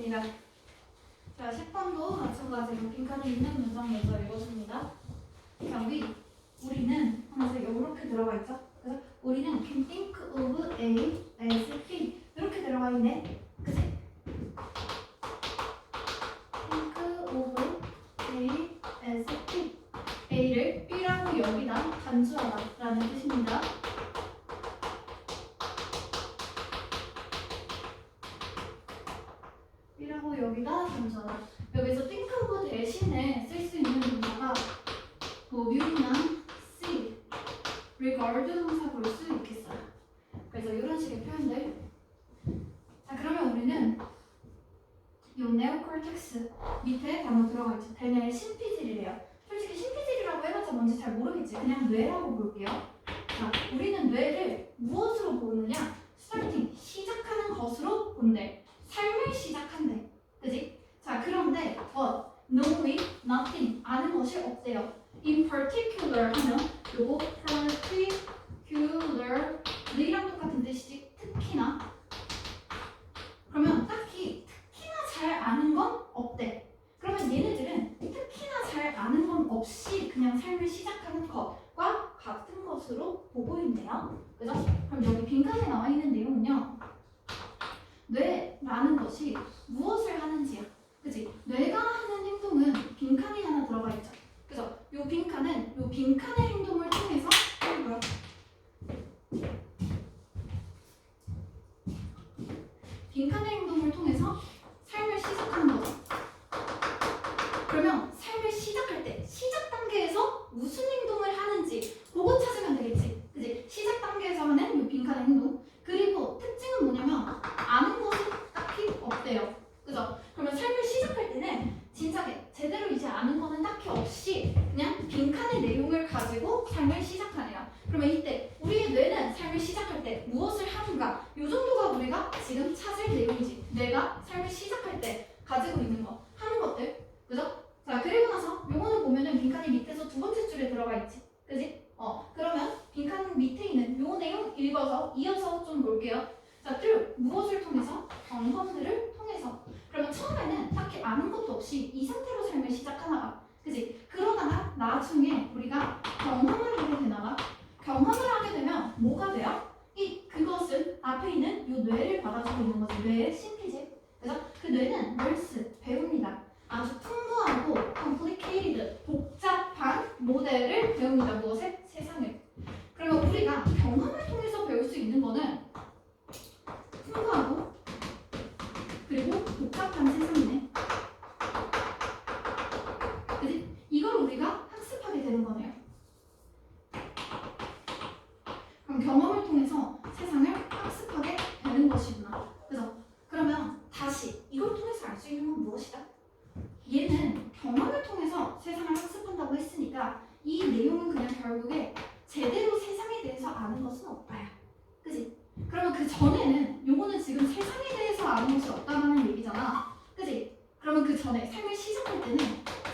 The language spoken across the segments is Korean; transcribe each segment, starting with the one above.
있습니다. 자, 10번도 마찬가지로 빈칸이 있는 문장 먼저 읽어줍니다. 경비, 우리는 하면서 이렇게 들어가 있죠? 그래서 우리는 can think of A as B 이렇게 들어가 있네. 그치? think of A as B A를 B라고 여기다 간주하다 라는 뜻입니다. B라고 여기다 간주하다. 여기서 think of 대신에 쓸 수 있는 동사가 뭐 view나 see, regard 동사 볼 수 있겠어요. 그래서 이런 식의 표현들. 자, 그러면 우리는 요 네오콜텍스 밑에 단어 들어가 있죠. 대뇌의 신피질이래요. 솔직히 신피질이라고 해봤자 뭔지 잘 모르겠지. 그냥 뇌라고 볼게요. 자, 우리는 뇌를 무엇으로 보느냐? starting, 시작하는 것으로 본대. 삶을 시작한대. 그지? 자, 그런데 but, knowing, nothing, 아는 것이 없대요. in particular 하면 요거 particularly랑 똑같은 뜻이지. 특히나. 그러면 딱히 특히나 잘 아는 건 없대. 그러면 얘네들은 특히나 잘 아는 건 없이 그냥 삶을 시작하는 것과 같은 것으로 보고 있네요. 그죠? 그럼 여기 빈칸에 나와 있는 내용은요. 뇌라는 것이 무엇을 하는지야. 그치? 뇌가 하는 행동은 빈칸이 하나 들어가 있죠. 그죠? 요 빈칸은 요 빈칸의 행동을 통해서 빈칸의 행동을 통해서 삶을 시작하는 거죠. 그러면 삶을 시작할 때 시작 단계에서 무슨 행동을 하는지 그거 찾으면 되겠지. 그치? 시작 단계에서 하는 요 빈칸의 행동. 그리고 특징은 뭐냐면 아는 것은 딱히 없대요. 그죠? 그러면 삶을 시작할 때는 진짜게 제대로 이제 아는 거는 딱히 없이 그냥 빈칸의 내용을 가지고 삶을 시작하네요. 그러면 이때 우리의 뇌는 삶을 시작할 때 무엇을 하는가? 이 정도가 우리가 지금 찾을 내용이지. 뇌가 삶을 시작할 때 가지고 있는 거, 하는 것들. 그죠? 자, 그리고 나서 요거는 보면은 빈칸이 밑에서 두 번째 줄에 들어가 있지. 그지? 그러면 빈칸 밑에 있는 요 내용 읽어서 이어서 좀 볼게요. 자, through 무엇을 통해서? 경험들을 통해서. 그러면 처음에는 딱히 아는 것도 없이 이 상태로 삶을 시작하나 봐. 그지? 그러다가 나중에 우리가 경험을 하게 되나 봐. 경험을 하게 되면 뭐가 돼요? 그것은 앞에 있는 요 뇌를 받아주고 있는 거지. 뇌의 신피질. 그래서 그 뇌는 learns, 배웁니다. 아주 풍부하고 complicated, 복잡한 모델을 배웁니다. 무엇에? 세상을. 그러면 우리가 경험을 통해서 배울 수 있는 거는 풍부하고 그리고 복잡한 세상이네. 그치? 이걸 우리가 학습하게 되는 거네요. 그럼 경험을 통해서 세상을 학습하게 되는 것이구나. 그죠? 그러면 다시 이걸 통해서 알 수 있는 건 무엇이다? 얘는 경험을 통해서 세상을 학습한다고 했으니까 이 내용은 그냥 결국에 제대로 세상에 대해서 아는 것은 없다야. 그치? 그러면 그 전에는 요거는 지금 세상에 대해서 아는 것이 없다는 얘기잖아. 그치? 그러면 그 전에 삶을 시작할 때는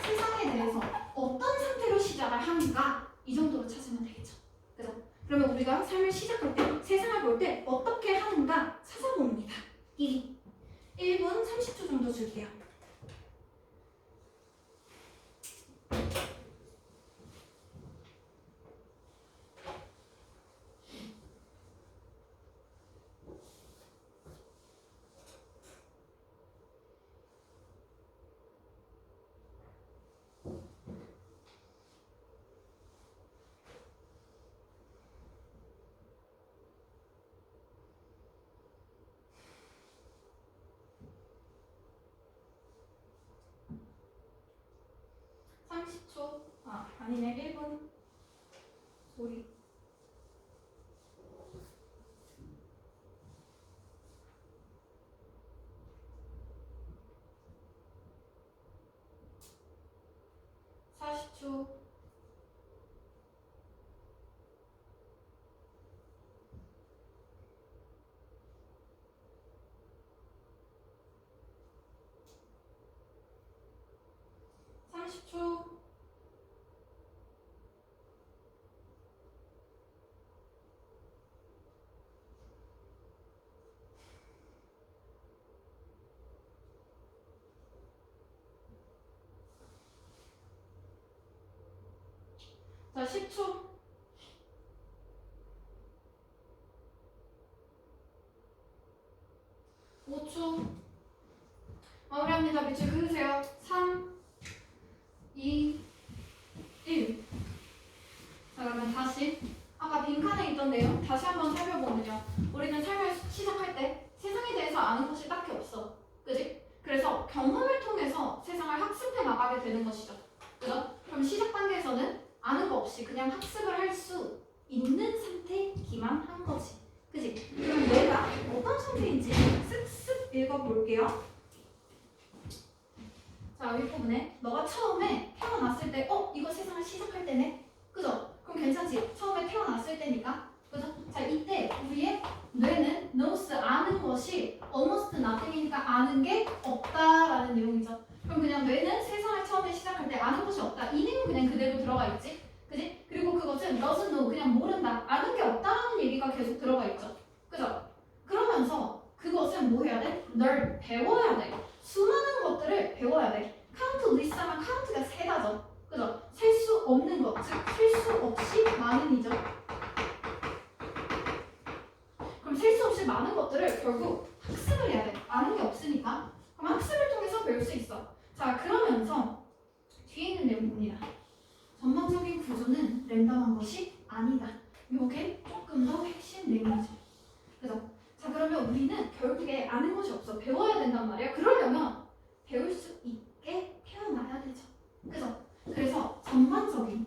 세상에 대해서 어떤 상태로 시작을 하는가 이 정도로 찾으면 되겠죠. 그죠? 그러면 우리가 삶을 시작할 때 세상을 볼 때 어떻게 하는가 찾아봅니다. 1분 30초 정도 줄게요. 아니네 1분 소리 40초 30초 자, 10초. 5초. 마무리합니다. 밑줄 그으세요. 3, 2, 1. 자, 그러면 다시 아까 빈칸에 있던 내용 다시 한번 살펴보면요. 우리는 삶을 시작할 때 세상에 대해서 아는 것이 딱히 없어. 그지? 그래서 경험을 통해서 세상을 학습해 나가게 되는 것이죠. 그죠? 그럼 시작 단계에서는 아는 거 없이 그냥 학습을 할 수 있는 상태이기만 한 거지. 그지? 그럼 내가 어떤 상태인지 쓱쓱 읽어볼게요. 자, 윗부분에 너가 처음에 태어났을 때 이거 세상을 시작할 때네? 그죠? 그럼 괜찮지? 처음에 태어났을 때니까. 그죠? 자, 이때 우리의 뇌는 knows 아는 것이 almost nothing이니까 아는 게 없다라는 내용이죠. 그럼 그냥 뇌는 세상을 처음에 시작할 때 아는 것이 없다. 이 내용 그냥 그대로 들어가 있지. 그지? 그리고 그것은 doesn't know 그냥 모른다. 아는 게 없다라는 얘기가 계속 들어가 있죠. 그죠? 그러면서 그것은 뭐 해야 돼? 널 배워야 돼. 수많은 것들을 배워야 돼. 카운트 리스트 하면 카운트가 세다죠. 그죠? 셀 수 없는 것, 즉 셀 수 없이 많은이죠. 그럼 셀 수 없이 많은 것들을 결국 학습을 해야 돼. 아는 게 없으니까. 그럼 학습을 통해서 배울 수 있어. 자, 그러면서 뒤에 있는 내용 봅니다. 전반적인 구조는 랜덤한 것이 아니다. 이게 조금 더 핵심 내용이죠. 그죠? 자, 그러면 우리는 결국에 아는 것이 없어. 배워야 된단 말이야. 그러려면 배울 수 있게 태어나야 되죠. 그죠? 그래서 전체적인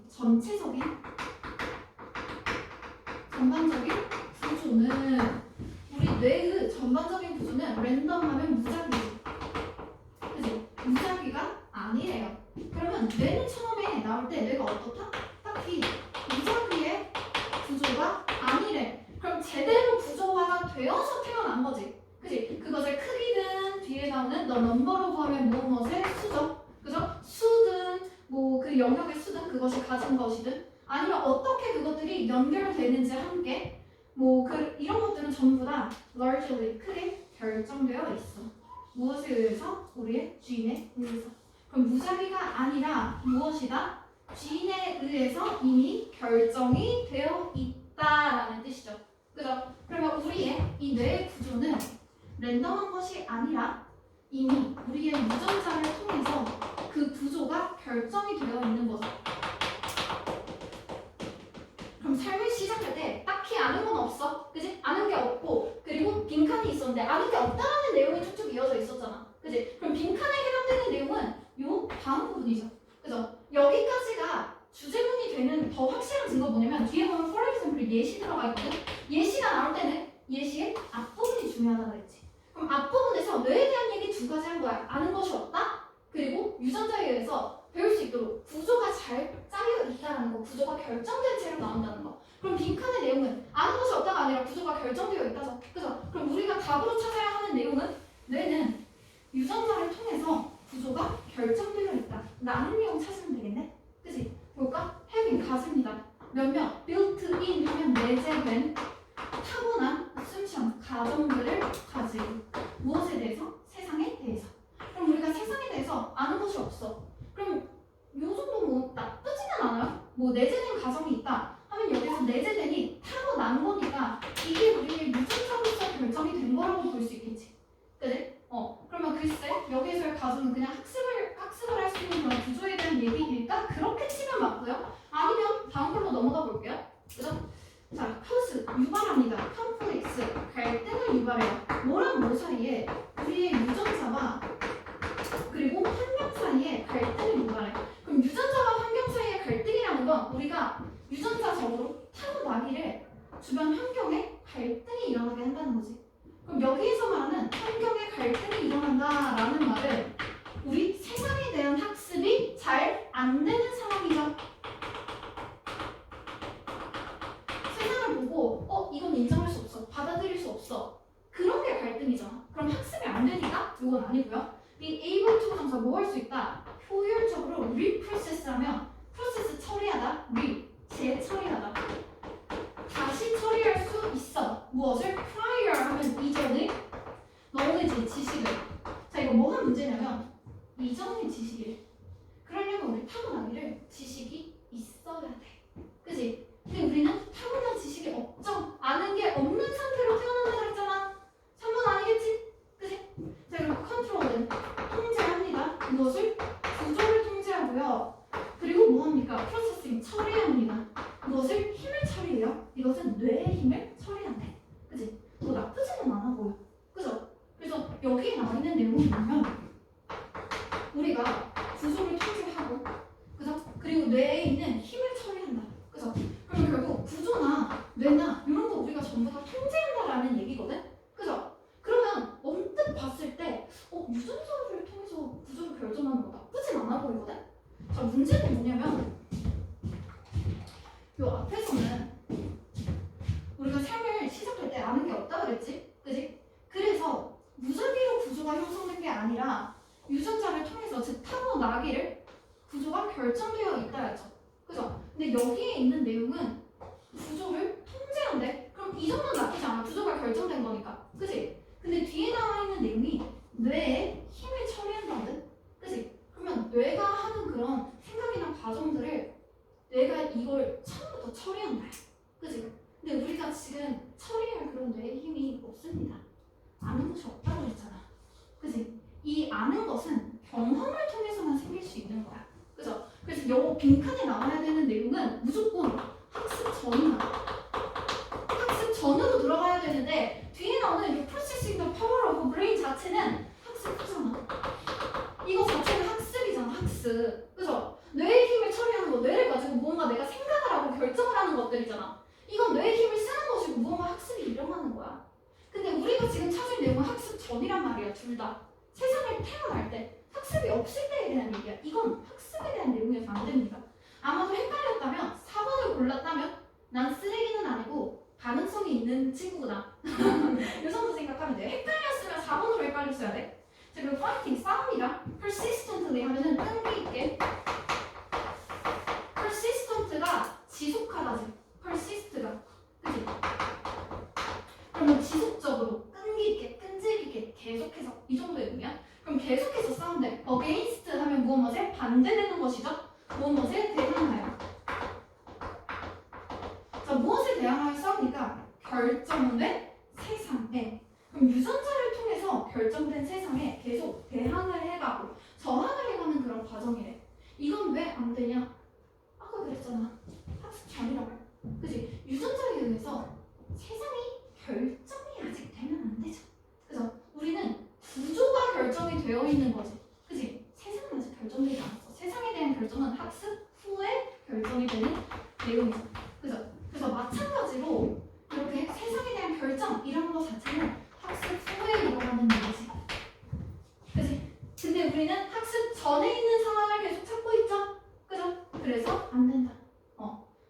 구조는 우리 뇌의 전반적인 구조는 랜덤하면 무작위지. 그지? 무작위가 아니래요. 그러면 뇌는 처음에 나올 때 뇌가 어떻다? 딱히 무작위의 구조가 아니래. 그럼 제대로 구조화가 되어서 태어난 거지. 그지? 그것을 크기든 뒤에 나오는 the number of 하면 무엇의 수죠. 그죠? 수든 뭐 그 영역의 수든 그것이 가진 것이든 아니면 어떻게 그것들이 연결되는지 함께 뭐 이런 것들은 전부 다 largely 크게 결정되어 있어. 무엇에 의해서? 우리의 주인에 의해서. 그럼 무작위가 아니라 무엇이다? 주인에 의해서 이미 결정이 되어 있다라는 뜻이죠. 그죠? 그러면 우리의 이 뇌의 구조는 랜덤한 것이 아니라 이미 우리의 유전자를 통해서 그 구조가 결정이 되어 있는 거죠. 그럼 삶을 시작할 때 딱히 아는 건 없어. 그지? 아는 게 없고 그리고 빈칸이 있었는데 아는 게 없다라는 내용이 쭉쭉 이어져 있었잖아. 그지? 그럼 빈칸에 해당되는 내용은 요 다음 부분이죠. 그죠? 여기까지가 주제문이 되는 더 확실한 증거 뭐냐면 뒤에 보면 for example 예시 들어가 있거든. 예시가 나올 때는 예시의 앞부분이 중요하다고 그랬지. 그럼 앞부분에서 뇌에 대한 얘기 두 가지 한 거야. 아는 것이 없다. 그리고 유전자에 의해서 배울 수 있도록 구조가 잘 짜여 있다는 거. 구조가 결정된 채로 나온다는 거. 그럼 빈칸의 내용은 아는 것이 없다가 아니라 구조가 결정되어 있다죠. 그죠? 그럼 우리가 답으로 찾아야 하는 내용은 뇌는 유전자를 통해서 구조가 결정되어 있다. 라는 내용 찾으면 되겠네. 그치? 볼까? having 가집니다. 몇몇 built in 하면 내재된 타고난 assumption 가정들을 가지고 무엇에 대해서? 세상에 대해서. 그럼 우리가 세상에 대해서 아는 것이 없어. 그럼 요 정도 뭐 나쁘지는 않아요. 뭐 내재된 가정이 있다 하면 여기서 내재된이 타고난 거니까 이게 우리의 유전자로서 결정이 된 거라고 볼 수 있겠지. 그지? 그러면 글쎄 여기서의 가정은 그냥 학습을 할 수 있는 그런 구조에 대한 얘기일까? 그렇게 치면 맞고요. 아니면 다음 걸로 넘어가 볼게요. 그죠? 자, cause 유발합니다. 컴플렉스 갈등을 유발해요. 뭐랑 뭐 사이에 우리의 유전자와 그리고 환경 사이에 갈등을 유발해. 그럼 유전자와 환경 사이의 갈등이라는 건 우리가 유전자적으로 타고나기를 주변 환경에 갈등이 일어나게 한다는 거지. 그럼 여기에서 말하는 환경에 갈등이 일어난다라는 말은 우리 세상에 대한 학습이 잘 안 되는 상황이죠. 세상을 보고 이건 인정할 수 없어. 받아들일 수 없어. 그런 게 갈등이잖아. 그럼 학습이 안 되니까 이건 아니고요. be able to 정사 뭐 할 수 있다? 효율적으로 reprocess하면 프로세스 처리하다, 재처리하다. 다시 처리할 수 있어. 무엇을? prior 하면 이전의 knowledge, 지식을. 자, 이거 뭐가 문제냐면 이전의 지식이래. 그러려면 우리 타고나기를 지식이 있어야 돼. 그지? 근데 우리는 타고난 지식이 없죠. 아는 게 없는 상태로 태어난다 그랬잖아. 3번 아니겠지? 그지? 자, 그리고 컨트롤은 통제합니다. 무엇을? 구조를 통제하고요. 그리고 뭐합니까? 프로세싱 처리합니다. 무엇을? 힘을 처리해요. 이것은 뇌의 힘을 처리한대. 그지? 뭐 나쁘지는 않아 보여. 그죠? 그래서 여기에 나와 있는 내용이 뭐냐면 우리가 구조를 통제하고, 그죠? 그리고 뇌에 있는 힘을 처리한다. 그죠? 그럼 결국 구조나 뇌나 이런 거 우리가 전부 다 통제한다라는 얘기거든? 그죠? 그러면 언뜻 봤을 때 유전자를 통해서 구조를 결정하는 거 나쁘진 않아 보이거든? 자, 문제는 뭐냐면 요 앞에서는 우리가 삶을 시작할 때 아는 게 없다 그랬지? 그지? 그래서 무작위로 구조가 형성된 게 아니라 유전자를 통해서, 즉 타고나기를 구조가 결정되어 있다 했죠. 그죠? 근데 여기에 있는 내용은 구조를 통제한대. 그럼 이 정도는 나쁘지 않아. 구조가 결정된 거니까. 그지? 근데 뒤에 나와 있는 내용이 뇌에 힘을 처리한다거든? 그지? 그러면 뇌가 하는 그런 생각이나 과정들을 뇌가 이걸 처음부터 처리한다. 그지? 근데 우리가 지금 처리할 그런 뇌의 힘이 없습니다. 아는 것이 없다고 했잖아. 그지? 이 아는 것은 경험을 통해서만 생길 수 있는 거야. 그죠? 그래서 요 빈칸에 나와야 되는 내용은 무조건 학습 전이나 학습 전으로 들어가야 되는데 뒤에 나오는 이 프로세싱 더 파워 오브 브레인 자체는 학습 후잖아. 이거 자체는 학습이잖아. 학습. 그죠? 뇌의 힘을 처리하는 거, 뇌를 가지고 무언가 내가 생각을 하고 결정을 하는 것들이잖아. 이건 뇌의 힘을 쓰는 것이고 무언가 학습이 일어나는 거야. 근데 우리가 지금 찾은 내용은 학습 전이란 말이야. 둘 다. 세상에 태어날 때 학습이 없을 때에 대한 얘기야. 이건 학습에 대한 내용이어서 안 됩니다. 아마도 헷갈렸다면 4번을 골랐다면 난 쓰레기는 아니고 가능성이 있는 친구구나. 이 정도 생각하면 돼. 헷갈렸으면 4번으로 헷갈렸어야 돼. 자, 그리고 파이팅, 싸움이다. persistently 하면은 끈기 있게. persistent가 지속하다지. persist가. 그치? 그러면 지속적으로 끈기 있게, 끈질 있게 계속해서 이 정도의 의미야. 그럼 계속해서 싸운대. against 하면 무엇에 반대되는 것이죠. 무엇에 대항하여. 자, 무엇에 대항하여 싸우니까 결정된 세상에. 그럼 유전자를 통해서 결정된 세상에 계속 대항을 해가고 저항을 해가는 그런 과정이래. 이건 왜 안 되냐? 아까 그랬잖아. 학습 전이라고. 그치? 유전자에 의해서 세상이 결정이 아직 되면 안 되죠. 그죠? 우리는 구조가 결정이 되어 있는 거지. 그치? 세상은 아직 결정되지 않았어. 세상에 대한 결정은 학습 후에 결정이 되는 내용이죠. 그죠? 그래서 마찬가지로 이렇게 세상에 대한 결정이라는 것 자체는 학습 후에 일어나는 일이지. 그치? 근데 우리는 학습 전에 있는 상황을 계속 찾고 있죠. 그죠? 그래서 안 된다.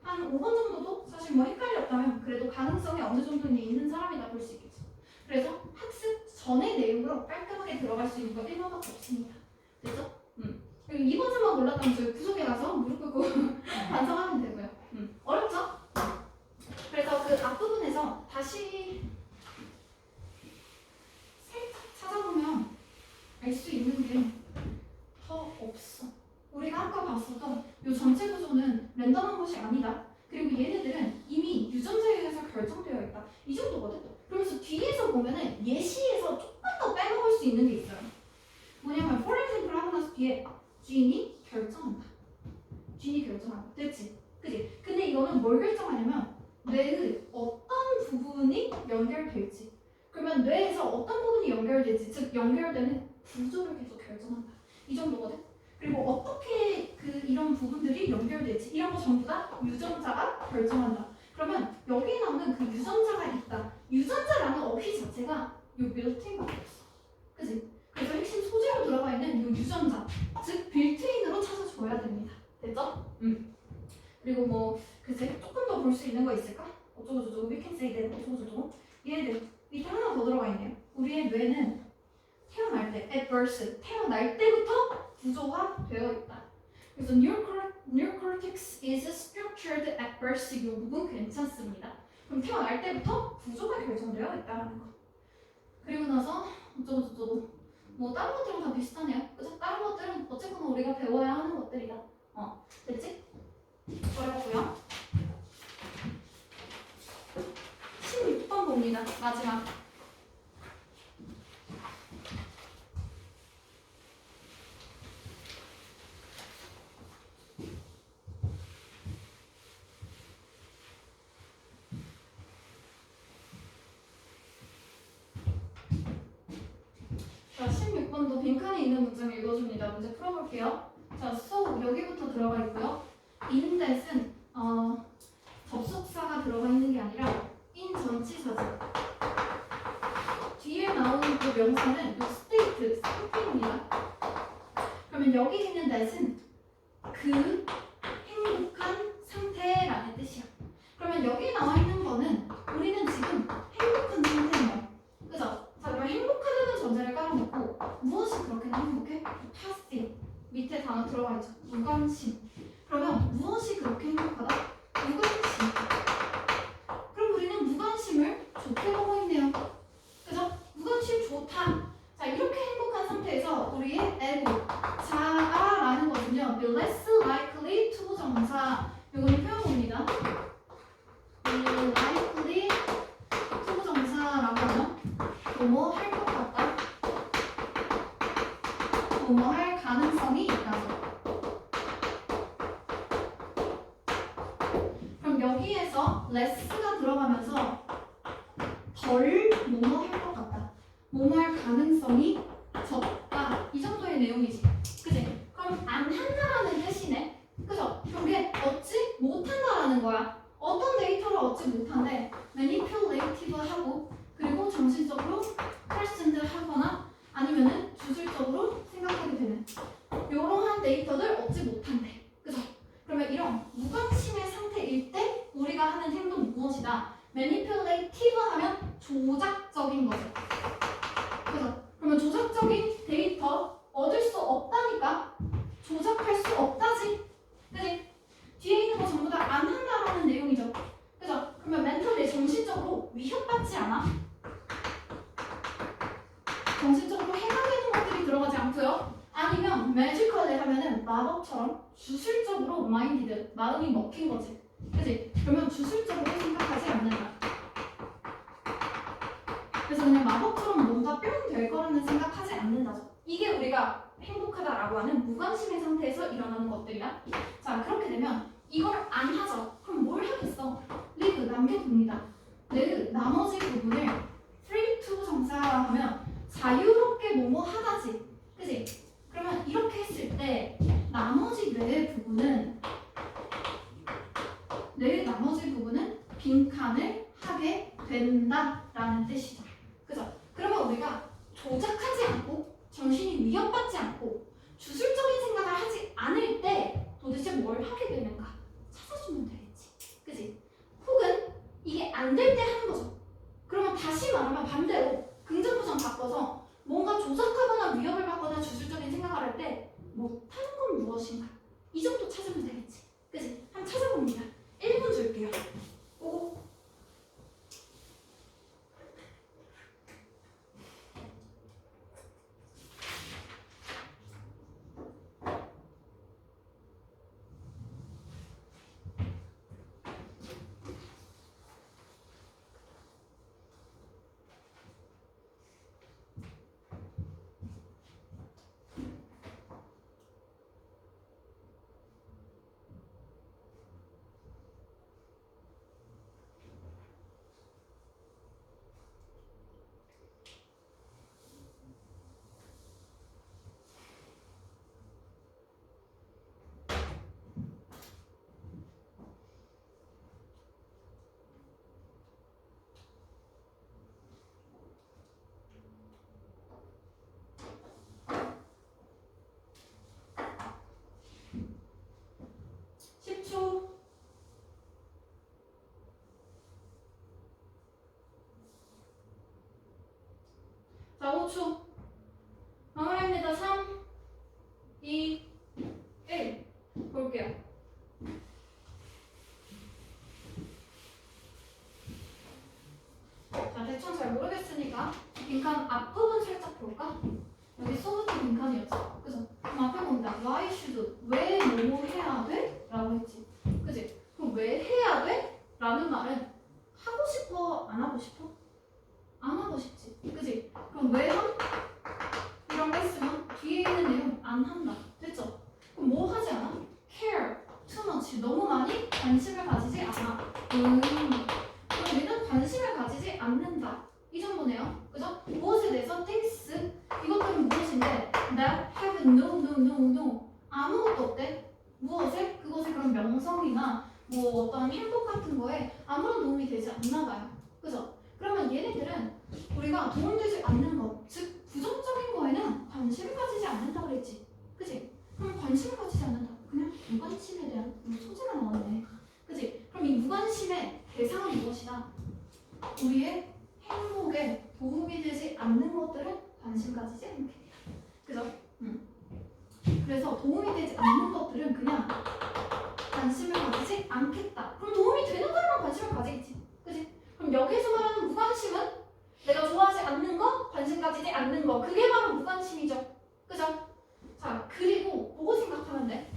한 5번 정도도 사실 뭐 헷갈렸다면 그래도 가능성이 어느 정도는 있는 사람이다 볼 수 있겠죠. 그래서 학습 전의 내용으로 깔끔하게 들어갈 수 있는 거 1번밖에 없습니다. 됐죠? 그리고 2번, 3번 몰랐다면 저희 구석에 가서 무릎 꿇고 반성하면 되고요. 어렵죠? 그래서 그 앞부분에서 다시 살짝 찾아보면 알 수 있는 게 더 없어. 우리가 아까 봤었던 이 전체 구조는 랜덤한 것이 아니다. 그리고 얘네들은 이미 유전자에 의해서 결정되어 있다. 이 정도거든. 그러면서 뒤에서 보면은 예시에서 조금 더 빼먹을 수 있는 게 있어요. 뭐냐면 for example 하고 나서 뒤에 쥐니 결정한다. 쥐니 결정한다. 됐지? 그지? 근데 이거는 뭘 결정하냐면 뇌의 어떤 부분이 연결될지. 그러면 뇌에서 어떤 부분이 연결될지, 즉 연결되는 구조를 계속 결정한다. 이 정도거든. 그리고 어떻게 이런 부분들이 연결될지 이런 거 전부 다 유전자가 결정한다. 그러면 여기 나오는 그 유전자가 있다. 유전자라는 어휘 자체가 요 빌트인밖에 없어. 그지? 그래서 핵심 소재로 들어가 있는 요 유전자, 즉 빌트인으로 찾아줘야 됩니다. 됐죠? 그리고 뭐 글쎄 조금 더 볼 수 있는 거 있을까? 어쩌고저쩌고 we can say that 어쩌고저쩌고 얘네들 밑에 하나 더 들어가 있네요. 우리의 뇌는 태어날 때 at birth 태어날 때부터 구조화되어 있다. 그래서 neocortex is structured at birth. 이 부분 괜찮습니다. 그럼 태어날 때부터 구조가 결정되어 있다는 거. 그리고 나서 어쩌고저쩌고 뭐 다른 것들은 다 비슷하네요. 그죠? 다른 것들은 어쨌거나 우리가 배워야 하는 것들이다. 됐지? 어렵고요. 일단 마지막. 자, 16번도 빈칸에 있는 문장 읽어줍니다. 문제 풀어볼게요. 자, so 여기부터 들어가 있고요. in that은 접속사가 들어가 있는 게 아니라 in 전치사죠. 뒤에 나오는 그 명사는 요 state, 상태입니다. 그러면 여기 있는 that은 그 행복한 상태라는 뜻이야. 그러면 여기 나와 있는 거는 우리는 지금 행복한 상태예요. 그죠? 자, 그럼 행복하다는 전제를 깔아놓고 무엇이 그렇게 행복해? passive 밑에 단어 들어가 있죠. 무관심. 그러면 무엇이 그렇게 행복하다? 무관심. 그럼 우리는 무관심을 좋게 보고 있네요. 그죠? 무관심 좋다. 자, 이렇게 행복한 상태에서 우리의 에고, 자아라는 거는요, be less likely to 정사. 이거는 표현입니다. be likely to 정사라고 하면 뭐뭐 할 것 같다. 뭐뭐 할 가능성이 있다죠. 그럼 여기에서 less가 들어가면서 덜 뭐뭐 할 것 같다. 뭐뭐 할 가능성이 적다. 이 정도의 내용이지. 그지? 그럼 안 한다라는 뜻이네. 그죠? 그게 얻지 못한다라는 거야. 어떤 데이터를 얻지 못한데 manipulative하고 그리고 정신적으로 questioned 하거나 아니면은 주술적으로 생각하게 되는 이러한 데이터들 얻지 못한대. 그죠? 그러면 이런 무관심의 상태일 때 우리가 하는 행동 무엇이다? manipulative 하면 조작적인 거죠. 그죠? 그러면 조작적인 데이터 얻을 수 없다니까 조작할 수 없다지. 그지? 뒤에 있는 거 전부 다 안 한다라는 내용이죠. 그죠? 그러면 멘탈리 정신적으로 위협받지 않아? 정신적으로 해당되는 것들이 들어가지 않고요. 아니면 매지컬리 하면은 마법처럼 주술적으로 마인디드, 마음이 먹힌 거지. 그지? 그러면 주술적으로 생각하지 않는다. 그래서 그냥 마법처럼 뭔가 뿅 될 거라는 생각하지 않는다죠. 이게 우리가 행복하다라고 하는 무관심의 상태에서 일어나는 것들이야. 자, 그렇게 되면 이걸 안 하죠. 그럼 뭘 하겠어? 리그 남겨둡니다. 나머지 부분을 free to 정사하면 자유롭게 뭐뭐 하다지. 그지? 그러면 이렇게 했을 때 나머지 뇌의 부분은 빈칸을 하게 된다라는 뜻이죠. 그죠? 그러면 우리가 조작하지 않고 정신이 위협받지 않고 주술적인 생각을 하지 않을 때 도대체 뭘 하게 되는가 찾아주면 되겠지. 그지? 혹은 이게 안 될 때 하는 거죠. 그러면 다시 말하면 반대로 긍정부정 바꿔서 뭔가 조작하거나 위협을 받거나 주술적인 생각을 할 때 못하는 건 무엇인가? 이 정도 찾으면 되겠지. 그지? 한번 찾아봅니다. 1분 줄게요. 오. 자, 5초. 마무리합니다. 3, 2, 1. 볼게요. 자, 대충 잘 모르겠으니까 빈칸 앞부분 살짝 볼까? 여기 소프트 빈칸이었죠. 그죠? 그럼 앞에 본다. Why should? 왜 뭐 해야 돼? 라고 했지. 그지? 그럼 왜 해야 돼? 라는 말은 하고 싶어? 안 하고 싶어? 것인데 that have no 아무것도 없대. 무엇에? 그것의 그런 명성이나 뭐 어떤 행복 같은 거에 아무런 도움이 되지 않나 봐요. 그죠? 그러면 얘네들은 우리가 도움되지 않는 것, 즉 부정적인 거에는 관심을 가지지 않는다 그랬지. 그지? 그럼 관심을 가지지 않는다. 그냥 무관심에 대한 소재가 나왔네. 그지? 그럼 이 무관심의 대상은 무엇이다? 우리의 행복에 도움이 되지 않는 것들은 관심 가지지 않게 돼요. 그죠? 그래서 도움이 되지 않는 것들은 그냥 관심을 가지지 않겠다. 그럼 도움이 되는 것만 관심을 가지겠지. 그지? 그럼 여기서 말하는 무관심은 내가 좋아하지 않는 거, 관심 가지지 않는 거. 그게 바로 무관심이죠. 그죠? 자, 그리고 보고 생각하면 돼.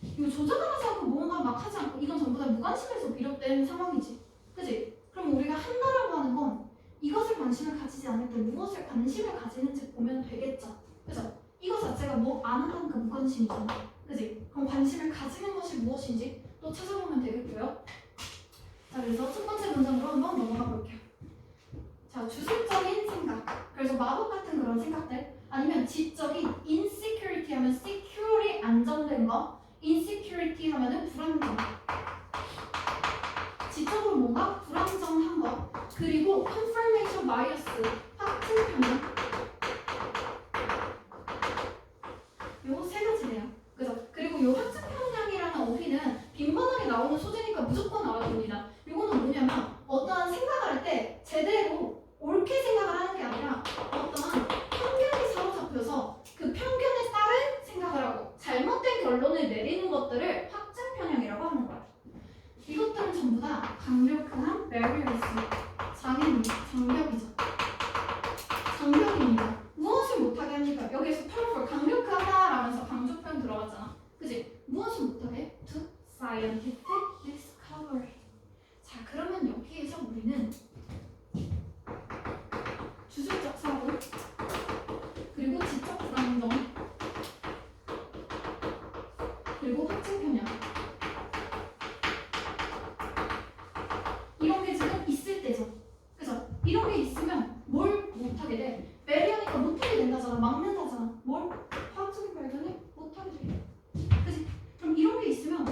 이거 조작을 하지 않고 뭔가 막 하지 않고 이건 전부 다 무관심에서 비롯된 상황이지. 그지? 그럼 우리가 한다라고 하는 건 이것을 관심을 가지지 않을 때 무엇을 관심을 가지는지 보면 되겠죠. 그죠? 이거 자체가 뭐 안 한다는 그 무관심이잖아. 그지? 그럼 관심을 가지는 것이 무엇인지 또 찾아보면 되겠고요. 자, 그래서 첫 번째 문장으로 한번 넘어가 볼게요. 자, 주술적인 생각. 그래서 마법 같은 그런 생각들. 아니면 지적인 insecurity 하면 secure이 안정된 거. insecurity 하면은 불안정. 지적으로 뭔가 불안정한 거. 그리고 confirmation bias. 확증 편향. 요 세 가지네요. 그죠? 그리고 요 확증 편향이라는 어휘는 빈번하게 나오는 소재니까 무조건 알아야 됩니다. 요거는 뭐냐면 어떠한 생각을 할 때 제대로 옳게 생각을 하는 게 아니라 어떠한 편견이 사로잡혀서 그 편견에 따른 생각을 하고 잘못된 결론을 내리는 것들을 확증 편향이라고 하는 거야. 이것들은 전부 다 강력한 barriers, 장벽이죠. 장벽입니다. 무엇을 못하게 합니까? 여기서 powerful, 강력하다라면서 강조 표현 들어갔잖아. 그지? 무엇을 못하게? To scientific discovery. 자, 그러면 여기에서 우리는 주술적 사고 그리고 지적 불안정 그리고 확증 편향 이런 게 지금 있을 때죠. 그죠? 이런 게 있으면 뭘 못하게 돼? 배리어니까 못하게 된다잖아. 막는다잖아. 뭘? 화학적인 발견을 못하게 돼. 그치? 그럼 이런 게 있으면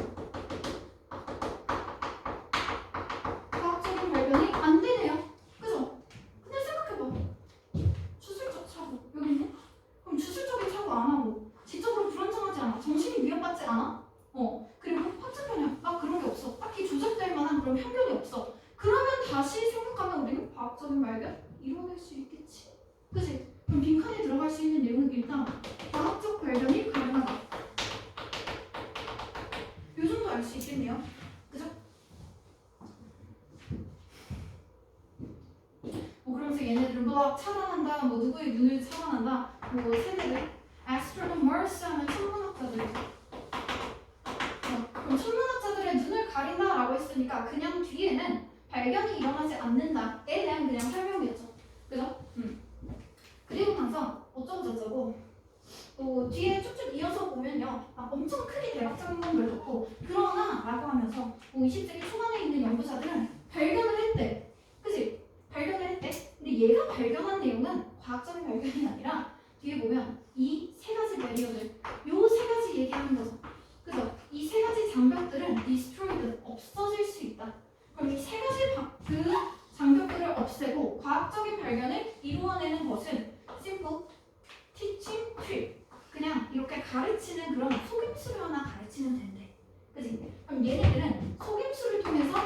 과학적인 발견이 안 되네요. 그죠? 근데 생각해봐. 주술적 사고 여기 있네? 그럼 주술적인 사고 안 하고 지적으로 불안정하지 않아. 정신이 위협받지 않아. 그리고 확증 편향 막 그런 게 없어. 딱히 조작될 만한 그런 편견이 없어. 그러면 다시 생각하면 우리는 과학적인 발견 이뤄낼 수 있겠지. 그치? 그럼 빈칸에 들어갈 수 있는 내용은 일단 과학적 발견이 가능하다. 요 정도 알 수 있겠네요. 그죠? 그러면서 얘네들은 뭐 차단한다, 뭐 누구의 눈을 차단한다, 뭐 세대들 astronomers 하면 천문학자들. 그럼 천문학자들의 눈을 가린다라고 했으니까 그냥 뒤에는 발견이 일어나지 않는다에 대한 그냥 설명이었죠. 그죠? 그리고 나서 어쩌고저쩌고 또 뒤에 쭉쭉 이어서 보면요. 엄청 크게 대박적인 건 별로 없고 그러나 라고 하면서 20세기 초반에 있는 연구자들은 발견을 했대. 그치? 발견을 했대. 근데 얘가 발견한 내용은 과학적인 발견이 아니라 뒤에 보면 이 세 가지 배리어들 요 세 가지 얘기하는 거죠. 그죠? 이 세 가지 장벽들은 destroyed, 없어질 수 있다. 그럼 이 세 가지 그 장벽들을 없애고 과학적인 발견을 이루어내는 것은 simple teaching trick. 그냥 이렇게 가르치는 그런 속임수를 하나 가르치면 된대. 그치? 그럼 얘네들은 속임수를 통해서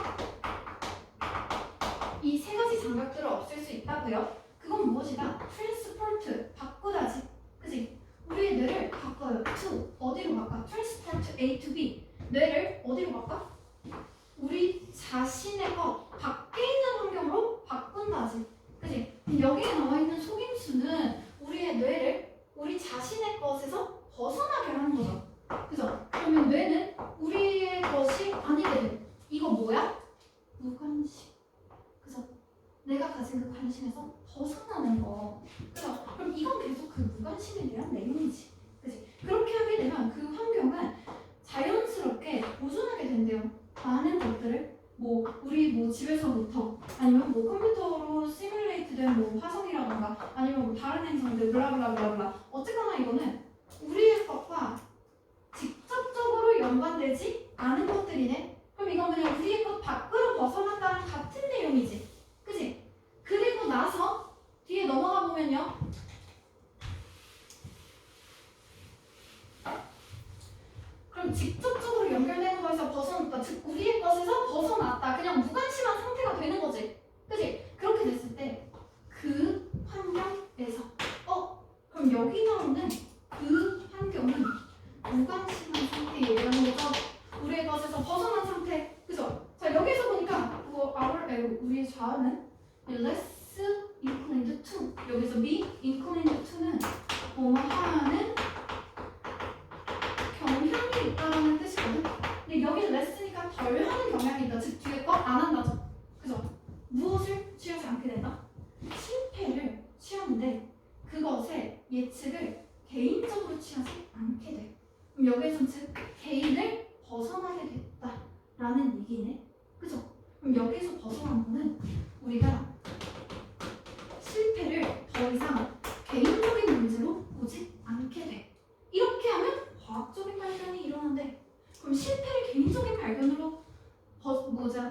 이 세 가지 장벽들을 없앨 수 있다고요. 그건 무엇이다? transport, 바꾸다지. 그치? 우리의 뇌를 바꿔요. to, 어디로 바꿔? transport A to B. 뇌를 어디로 바꿔? 우리 자신의 것, 밖에 있는 환경으로 바꾼다지. 그치? 여기에 나와 있는 속임수는 우리의 뇌를 우리 자신의 것에서 벗어나게 하는 거죠. 그죠? 그러면 뇌는 우리의 것이 아니게 돼. 이거 뭐야? 무관심. 그죠? 내가 가진 그 관심에서 벗어나는 거. 그죠? 그럼 이건 계속 그 무관심에 대한 내용이지. 그치? 그렇게 하게 되면 그 환경은 자연스럽게 보존하게 된대요. 많은 것들을 우리 집에서부터 아니면 컴퓨터로 시뮬레이트된 화성이라던가 아니면 다른 행성들 블라블라블라블라 어쨌거나 이거는 우리의 것과 직접적으로 연관되지 않은 것들이네. 그럼 이건 그냥 우리의 것 밖으로 벗어난다랑 같은 내용이지. 그지? 그리고 나서 뒤에 넘어가 보면요. 그럼 직접적으로 연결되는 거에서 벗어났다. 즉 우리의 것에서 벗어났다. 그냥 무관심한 상태가 되는 거지. 그지? 그렇게 됐을 때 그 환경에서 그럼 여기 나오는 그 환경은 무관심한 상태 얘기하는 거죠. 우리의 것에서 벗어난 상태. 그죠? 자 여기서 보니까 우리의 좌우는 less inclined to, 여기서 be inclined to는 뭐하는 경향이 있다는 뜻이거든. 근데 여기 less니까 덜 하는 경향이 있다. 즉 뒤에 거 안 한다죠. 그죠? 무엇을 취하지 않게 된다? 실패를 취하는데 그것의 예측을 개인적으로 취하지 않게 돼. 그럼 여기에선 즉 개인을 벗어나게 됐다라는 얘기네. 그죠? 그럼 여기서 벗어난 거는 우리가 실패를 더 이상 개인적인 문제로 보지 않게 돼. 이렇게 하면 과학적인 발견이 일어난대. 그럼 실패를 개인적인 발견으로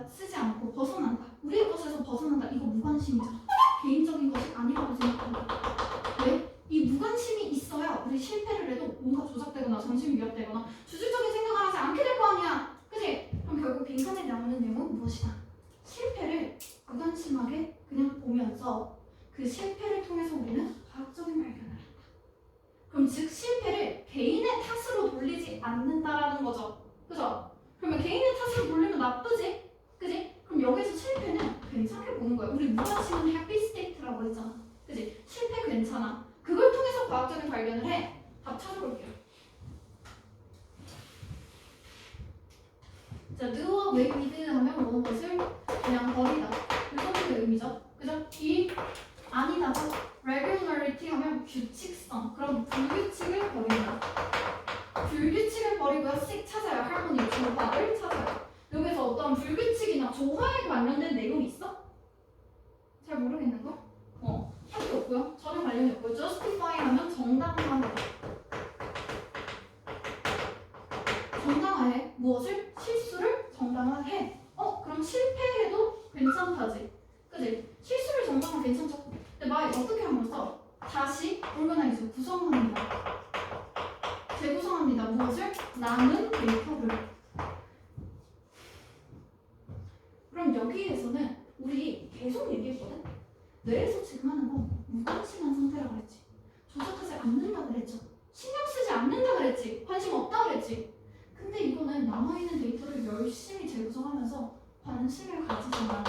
쓰지 않고 벗어난다. 우리의 것에서 벗어난다. 이거 무관심이잖아. 개인적인 것이 아니라고 생각한다. 왜? 이 무관심이 있어야 우리 실패를 해도 뭔가 조작되거나 정신이 위협되거나 주술적인 생각을 하지 않게 될 거 아니야. 그치? 그럼 결국 빈칸에 나오는 내용은 무엇이다? 실패를 무관심하게 그냥 보면서 그 실패를 통해서 우리는 과학적인 발견을 한다. 그럼 즉 실패를 개인의 탓으로 돌리지 않는다라는 거죠. 그죠? 그러면 개인의 탓으로 돌리면 나쁘지? 그지? 그럼 여기서 실패는 괜찮게 보는 거야. 우리 무관심은 happy state라고 했잖아. 그지? 실패 괜찮아. 그걸 통해서 과학적인 발견을 해. 답 찾아볼게요. 자, do away with 하면 모든 것을 그냥 버리다. 이 정도의 의미죠. 그죠? 이 아니다가 regularity 하면 규칙성. 그럼 불규칙을 버린다. 불규칙을 버리고요. 씩 찾아요. 할머니 조화를 찾아요. 여기서 어떤 불규칙이나 조화에 관련된 내용이 있어? 잘 모르겠는 거? 할게 없고요. 전혀 관련이 없고요. justify 하면 정당화해. 정당화해. 무엇을? 실수를 정당화해. 그럼 실패해도 괜찮다지. 그지? 실수를 정당화 괜찮죠? 근데 말 어떻게 하면 써? 다시 organize 구성합니다. 재구성합니다. 무엇을? 남은 데이터를. 그럼 여기에서는 우리 계속 얘기했거든? 뇌에서 지금 하는 건 무관심한 상태라고 그랬지. 조작하지 않는다 그랬죠. 신경 쓰지 않는다 그랬지. 관심 없다 그랬지. 근데 이거는 남아있는 데이터를 열심히 재구성하면서 관심을 가지잖아.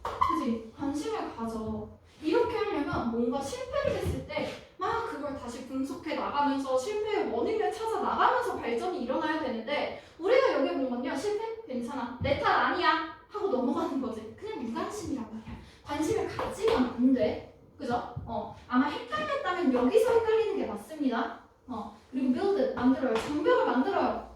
그지? 관심을 가져. 이렇게 하려면 뭔가 실패를 했을 때 막 그걸 다시 분석해 나가면서 실패의 원인을 찾아 나가면서 발전이 일어나야 되는데 우리가 여기 본 건요. 실패? 괜찮아. 내 탓 아니야. 하고 넘어가는 거지. 그냥 무관심이란 말이야. 관심을 가지면 안 돼. 그죠? 아마 헷갈렸다면 여기서 헷갈리는 게 맞습니다. 그리고 build, 만들어요. 장벽을 만들어요.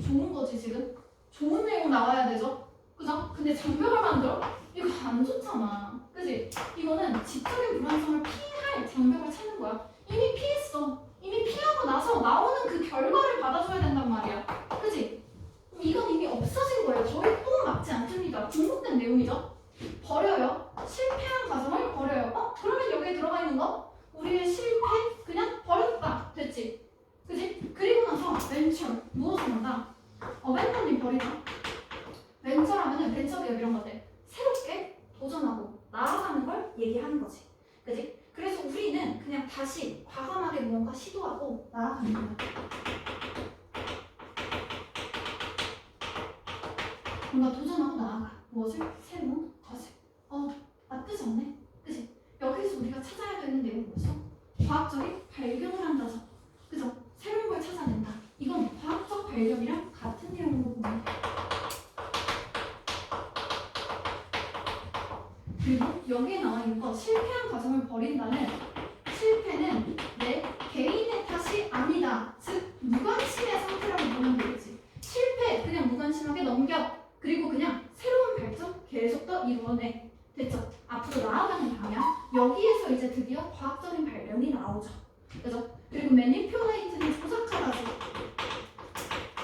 좋은 거지 지금? 좋은 내용 나와야 되죠? 그죠? 근데 장벽을 만들어? 이거 안 좋잖아. 그지? 이거는 지적인 불안성을 피할 장벽을 찾는 거야. 이미 피했어. 이미 피하고 나서 나오는 그 결과를 받아줘야 된단 말이야. 그지? 이건 이미 없어진 거예요. 저희 또 맞지 않습니다. 중복된 내용이죠? 버려요. 실패한 과정을 버려요. 그러면 여기에 들어가 있는 거? 우리의 실패 그냥 버렸다. 됐지? 그지? 그리고 나서 벤처 무엇을 한다? 벤처님 버리다. 벤처라면은 벤처 기업 이런 것들 새롭게 도전하고 나아가는 걸 얘기하는 거지. 그지? 그래서 우리는 그냥 다시 과감하게 뭔가 시도하고 나아가는 거야. 뭔가 도전하고 나아가. 무엇을? 새로운 것을. 나쁘지 않네. 그지? 여기서 우리가 찾아야 되는 내용은 뭐죠? 과학적인 발견을 한다죠. 그죠? 새로운 걸 찾아낸다. 이건 과학적 발견이랑 같은 내용으로 보면 돼. 그리고 여기에 나와 있는 거 실패한 과정을 버린다는 실패는 내 개인의 탓이 아니다. 즉 무관심의 상태라고 보면 되겠지. 실패 그냥 무관심하게 넘겨. 그리고 그냥 새로운 발전 계속 더 이루어내. 됐죠? 앞으로 나아가는 방향. 여기에서 이제 드디어 과학적인 발견 면이 나오죠. 그죠? 그리고 매니퓨레이트는 조작하다지.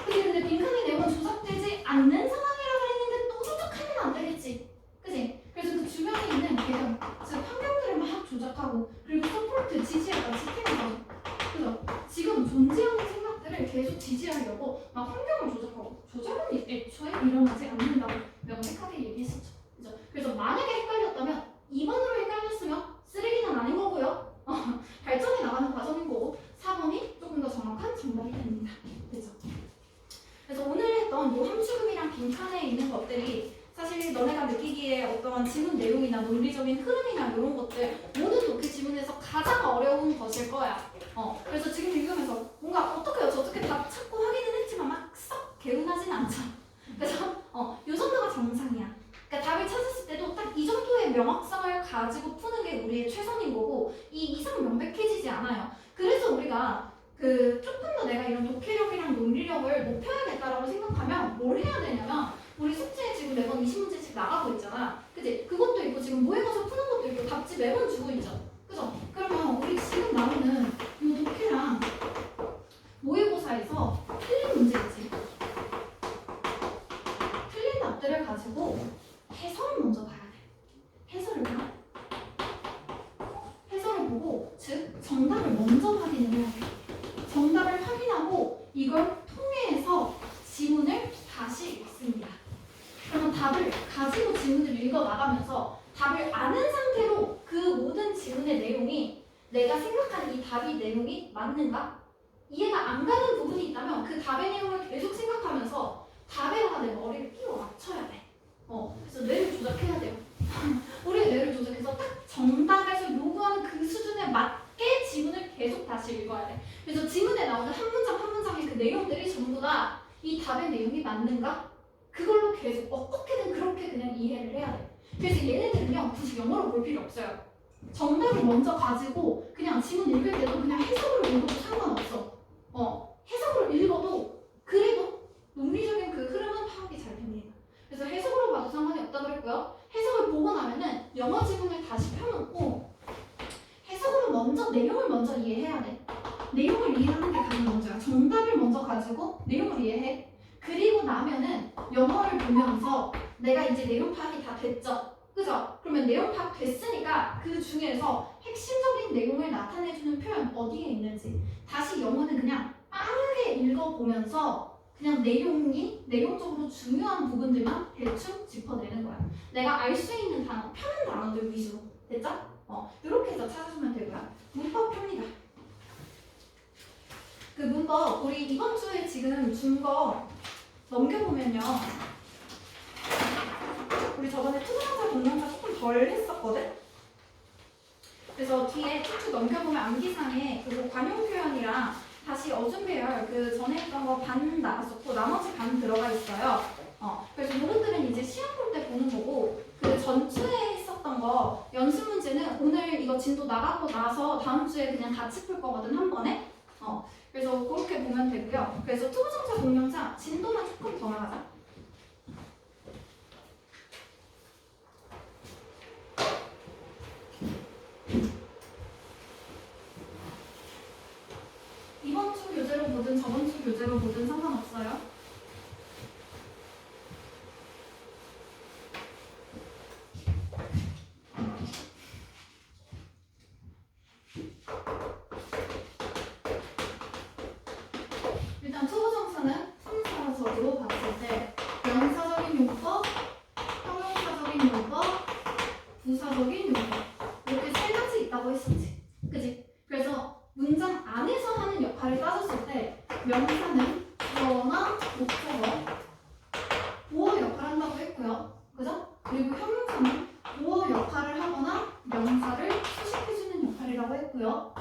근데 빈칸의 내용은 조작되지 않는 상황이라고 했는데 또 조작하면 안 되겠지. 그지? 그래서 그 주변에 있는 배경, 즉 환경들을 막 조작하고 그리고 서포트, 지지하다, 지탱하다. 그죠? 지금 존재하는 생각들을 계속 지지하려고 막 환경을 조작하고 조작은 애초에 일어나지 않는다고 명백하게 얘기했었죠. 그죠? 그래서 만약에 헷갈렸다면 2번으로 헷갈렸으면 쓰레기는 아닌 거고요. 발전해 나가는 과정인 거고 4번이 조금 더 정확한 정답이 됩니다. 그죠? 그래서 오늘 했던 요 함축음이랑 빈칸에 있는 것들이 사실 너네가 느끼기에 어떤 지문 내용이나 논리적인 흐름이나 이런 것들 모든 독해 지문에서 가장 어려운 것일 거야. 그래서 지금 읽으면서 뭔가 어떻게요? 저렇게 다 찾고 확인은 했지만 막 썩 개운하진 않죠. 그래서 요 정도가 정상이야. 그러니까 답을 찾았을 때도 딱 이 정도의 명확성을 가지고 푸는 게 우리의 최선인 거고 이 이상 명백해지지 않아요. 그래서 우리가 조금 더 내가 이런 독해력이랑 논리력을 높여야겠다라고 생각하면 뭘 해야 되냐면 우리 숙제에 지금 매번 20문제씩 나가고 있잖아. 그치? 그것도 있고 지금 모의고사 푸는 것도 있고 답지 매번 주고 있죠. 그죠? 그러면 우리 지금 나오는 이 독해랑 모의고사에서 틀린 문제겠지. 틀린 답들을 가지고 해설을 먼저 봐야 돼. 해설을 봐. 해설을 보고 즉 정답을 먼저 확인을 해야 돼. 정답을 확인하고 이걸 통해서 지문을 다시 읽습니다. 그러면 답을 가지고 지문을 읽어 나가면서 답을 아는 상태로 그 모든 지문의 내용이 내가 생각하는 이 답이 내용이 맞는가? 이해가 안 가는 부분이 있다면 그 답의 내용을 계속 생각하면서 답에다가 내 머리를 끼워 맞춰야 돼. 그래서 뇌를 조작해야 돼요. 우리의 뇌를 조작해서 딱 정답에서 요구하는 그 수준에 맞게 지문을 계속 다시 읽어야 돼. 그래서 지문에 나오는 한 문장 한 문장의 그 내용들이 전부 다 이 답의 내용이 맞는가? 그걸로 계속 어떻게든 그렇게 그냥 이해를 해야 돼. 그래서 얘네들은요 굳이 영어로 볼 필요 없어요. 정답을 먼저 가지고 그냥 지문 읽을 때도 그냥 해석으로 읽어도 상관없어. 해석으로 읽어도 그래도 논리적인 그 흐름은 파악이 잘 됩니다. 그래서 해석으로 봐도 상관이 없다고 그랬고요. 해석을 보고 나면은 영어 지문을 다시 펴놓고 해석으로 먼저 내용을 먼저 이해해야 돼. 내용을 이해하는 게 가장 먼저야. 정답을 먼저 가지고 내용을 이해해. 그리고 나면은 영어를 보면서 내가 이제 내용 파악이 다 됐죠? 그죠? 그러면 내용 파악 됐으니까 그 중에서 핵심적인 내용을 나타내주는 표현 어디에 있는지 다시 영어는 그냥 빠르게 읽어보면서 그냥 내용적으로 중요한 부분들만 대충 짚어내는 거야. 내가 알 수 있는 단어, 편한 단어들 위주로. 됐죠? 이렇게 해서 찾아주면 되고요. 문법 펴니다. 그 문법 우리 이번 주에 지금 준 거 넘겨보면요. 우리 저번에 투명사 동명사 조금 덜 했었거든? 그래서 뒤에 쭉쭉 넘겨보면 암기상에 그리고 관용 표현이랑 다시 어준배열 그 전에 했던 거 반 나갔었고 나머지 반 들어가 있어요. 그래서 이것들은 이제 시험 볼 때 보는 거고 그 전주에 했었던 거 연습 문제는 오늘 이거 진도 나가고 나서 다음 주에 그냥 같이 풀 거거든 한 번에. 그래서 그렇게 보면 되고요. 그래서 투부정사 동명사 진도만 조금 더 나가자. 이번 주 교재로 보든 저번 주 교재로 보든 상관없어요. 일단 투부정사는 순서적으로 봤을 때 명사적인 용법, 형용사적인 용법, 부사적인 용법 이렇게 세 가지 있다고 했었지. 그지? 그래서 문장 안에서 하는 역할을 따졌을 때 명사는 주어나 목적어, 보어 역할을 한다고 했고요. 그죠? 그리고 형용사는 보어 역할을 하거나 명사를 수식해주는 역할이라고 했고요.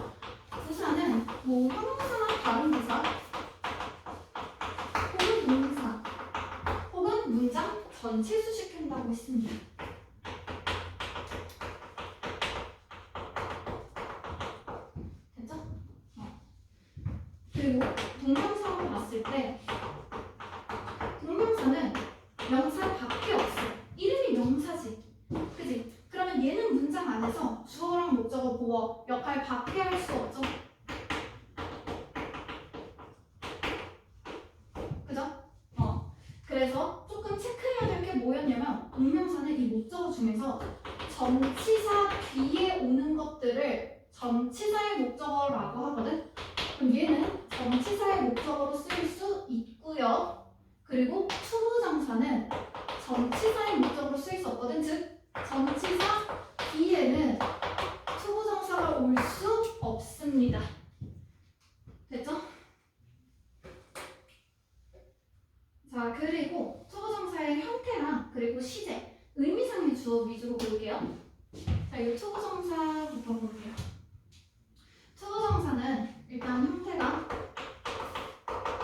부사는 뭐 형용사나 다른 부사 혹은 동사 혹은 문장 전체 수식한다고 했습니다. 됐죠? 그리고 동명사로 봤을 때 동명사는 명사밖에 없어. 이름이 명사지. 그지? 그러면 얘는 문장 안에서 주어랑 목적어 보어 역할 잘 받게 할 수 없죠. 그죠? 그래서 조금 체크해야 될 게 뭐였냐면 동명사는 이 목적어 중에서 전치사 뒤에 오는 것들을 전치사의 목적어라고 하거든. 그럼 얘는 전치사의 목적어로 쓰일 수 있고요. 그리고 투부정사는 전치사의 목적어로 쓰일 수 없거든. 즉 전치사 뒤에는 투부정사가 올 수 없습니다. 됐죠? 자, 그리고 투부정사의 형태랑 그리고 시제, 의미상의 주어 위주로 볼게요. 자, 이 투부정사부터 볼게요. 투부정사는 일단 형태가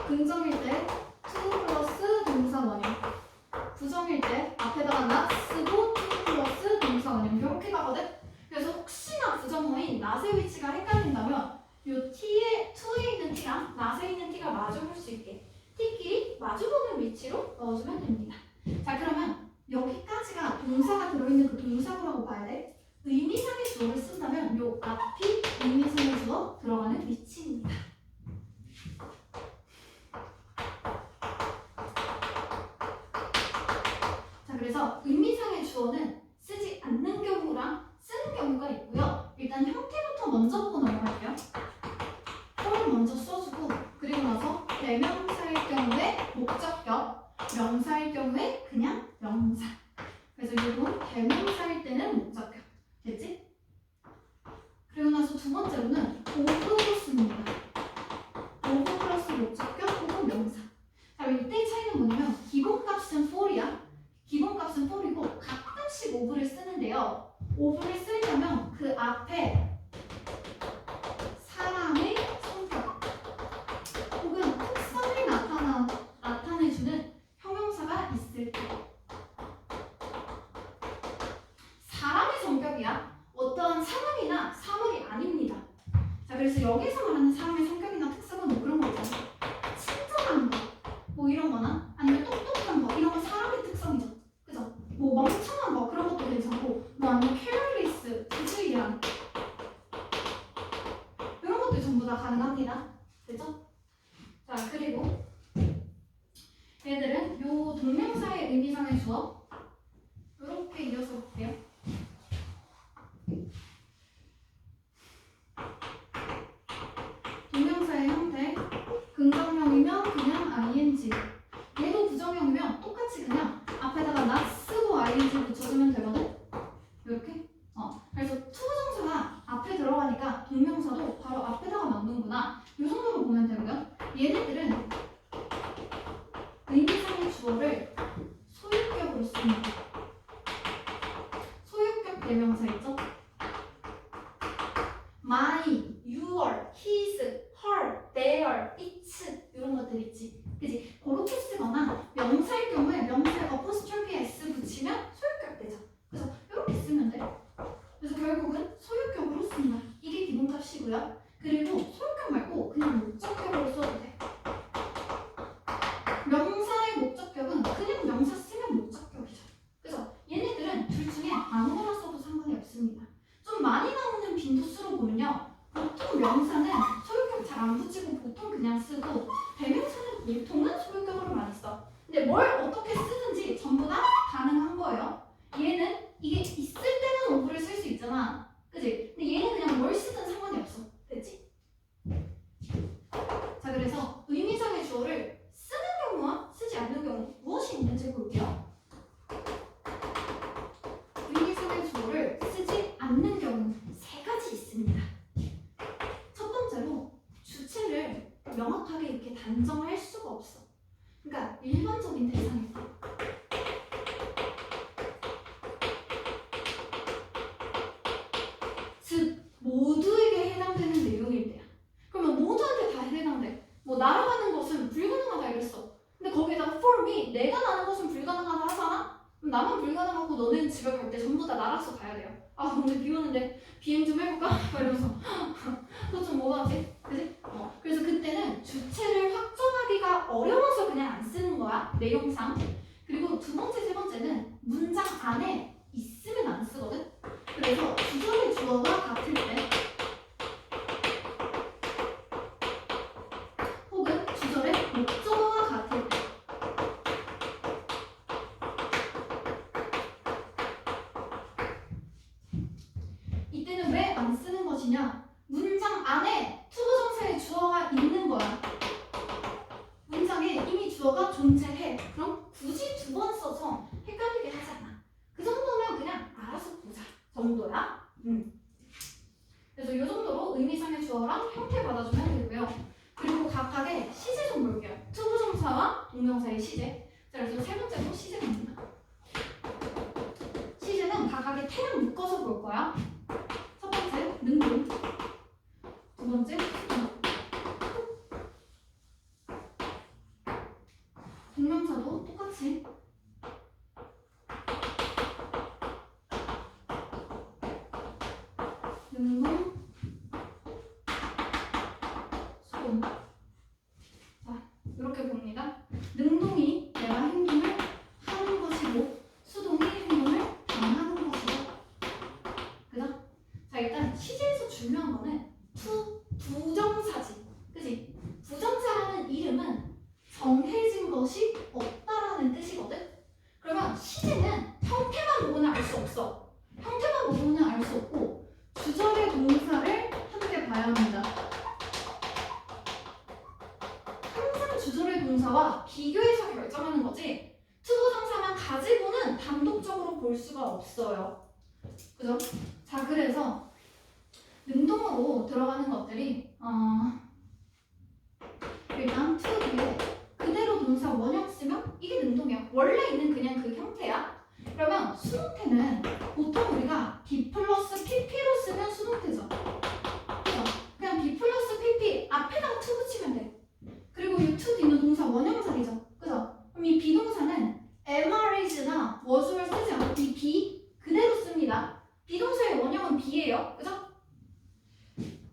긍정일 때 to 플러스 동사 원형, 부정일 때 앞에다가 not 쓰고 to 플러스 동사 원형 이렇게 가거든. 그래서 혹시나 부정어인 not의 위치가 헷갈린다면 요 t에 to에 있는 t랑 not에 있는 t가 마주볼 수 있게 t끼리 마주보는 위치로 넣어주면 됩니다. 자, 그러면 여기까지가 동사가 들어있는 그 동사구라고 봐야 돼. 의미상의 주어를 쓴다면 요 앞이 의미상의 주어 들어가는 위치입니다. 자, 그래서 의미상의 주어는 쓰지 않는 경우랑 쓰는 경우가 있고요. 일단 형태부터 먼저 보고 넘어갈게요. for를 먼저 써주고 그리고 나서 대명사일 경우에 목적격, 명사일 경우에 그냥 명사. 그래서 이건 대명사일 때는 목적격. 됐지? 그리고 나서 두 번째로는 오브로 씁니다. 오브 플러스 목적격 혹은 명사. 자, 이때의 차이는 뭐냐면 기본값은 for이야. 기본값은 for이고 가끔씩 오브를 쓰는데요. 오브를 쓰려면 그 앞에 사람의 성격 혹은 특성을 나타내주는 형용사가 있을 때. 사람의 성격이야. 어떠한 상황이나 사물이 아닙니다. 자, 그래서 여기서 말하는 사람의 성격이나 특성은 뭐 그런 거 있잖아. 친절한 거, 뭐 이런 거나 아니면 똑똑한 거, 이런 거 사람의 특성이죠. 그죠? 뭐 멍청한 거, 그런 것도 괜찮고, 뭐 아니면 careless, 부주의한 이런 것들 전부 다 가능합니다. 되죠? 자, 그리고 얘들은 요 동명사의 의미상의 주어 이렇게 이어서 볼게요. 동명사의 형태 긍정형이면 그냥 ing, 얘도 부정형이면 똑같이 그냥 앞에다가 not 쓰고 ing 붙여주면 되거든. 이렇게. 그래서 투부정사가 앞에 들어가니까 동명사도 바로 앞에다가 넣는구나. 이 정도로 보면 되고요. 얘네들은 의미상의 주어를 소유격으로 씁니다. 소유격 대명사 있죠? my, your, his, her, their, its 이런 것들 있지. 그치? 그렇게 쓰거나 명사일 경우에 명사에 apostrophe s 붙이면 소유격 되죠. 그래서 이렇게 쓰면 돼. 그래서 결국은 소유격으로 씁니다. 이게 기본값이고요. 그리고 소유격 말고 그냥 목적격으로 써도 돼. 명사의 목적격은 그냥 명사 쓰면 목적격이죠. 그래서 얘네들은 둘 중에 아무거나 써도 상관이 없습니다. 좀 많이 나오는 빈도수로 보면요. 보통 명사는 소유격 잘 안 붙이고 보통 그냥 쓰고 대명사는 보통은 소유격으로 많이 써. 근데 뭘 어떻게 쓰든지 전부 다 가능한 거예요. 얘는 이게 있을 때는 오브를 쓸 수 있잖아. 그치? 근데 얘는 그냥 뭘 쓰든 상관이 없어. 됐지? 자, 그래서 의미상의 주어를 쓰는 경우와 쓰지 않는 경우 무엇이 있는지 볼게요. 의미상의 주어를 쓰지 않는 경우는 세 가지 있습니다. 첫 번째로 주체를 명확하게 이렇게 단정할 수가 없어. 그러니까 일반적인 대상일 때. 즉 모두에게 해당되는 내용일 때야. 그러면 모두한테 다 해당돼. 뭐 날아가는 것은 불가능하다 이랬어. 근데 거기에다가 for me, 내가 나는 것은 불가능하다 하잖아? 그럼 나만 불가능하고 너는 집에 갈 때 전부 다 날아서 가야 돼요. 아, 오늘 비 오는데 비행 좀 해볼까? 이러면서 그거 좀 뭐하지? 그치? 그래서 그때는 주체를 확정하기가 어려워서 그냥 안 쓰는 거야, 내용상. 그리고 두 번째, 세 번째는 문장 안에 있으면 안 쓰거든? 그래서 주절의 주어가 같을 때 문장 안에 투부정사의 주어가 있는 거야. 문장에 이미 주어가 존재해. 그럼 굳이 두 번 써서 헷갈리게 하지 않아. 그 정도면 그냥 알아서 보자 정도야. 그래서 이 정도로 의미상의 주어랑 형태 받아주면 되고요. 그리고 각각의 시제 좀 볼게요. 투부정사와 동명사의 시제. 자, 그래서 세 번째로 시제 갑니다. 시제는 각각의 태랑 묶어서 볼 거야. 첫 번째, 능동. 두 번째, 동명사도 똑같이 능동, 수동. 자, 이렇게 봅니다. 능동이 내가 행동을 하는 것이고 수동이 행동을 당하는 것이고. 그죠? 자, 일단 시제에서 중요한 거는 부정사지. 그지? 부정사라는 이름은 정해진 것이 없다라는 뜻이거든? 그러면 시제는 형태만 보고는 알 수 없어. 형태만 보고는 알 수 없고 주절의 동사를 함께 봐야 합니다. 항상 주절의 동사와 비교해서 결정하는 거지 투부정사만 가지고는 단독적으로 볼 수가 없어요. 그죠? 자, 그래서 능동으로 들어가는 것들이 일단 to 뒤에 그대로 동사 원형 쓰면 이게 능동이야. 원래 있는 그냥 그 형태야. 그러면 수동태는 보통 우리가 B 플러스 PP로 쓰면 수동태죠. 그죠? 그냥 B 플러스 PP 앞에다가 to 붙이면 돼. 그리고 이 to 뒤는 동사 원형사이죠. 그죠? 그럼 이 비동사는 MRAs나 was를 쓰지 않고 이 be 그대로 씁니다. 비동사의 원형은 be예요. 그죠?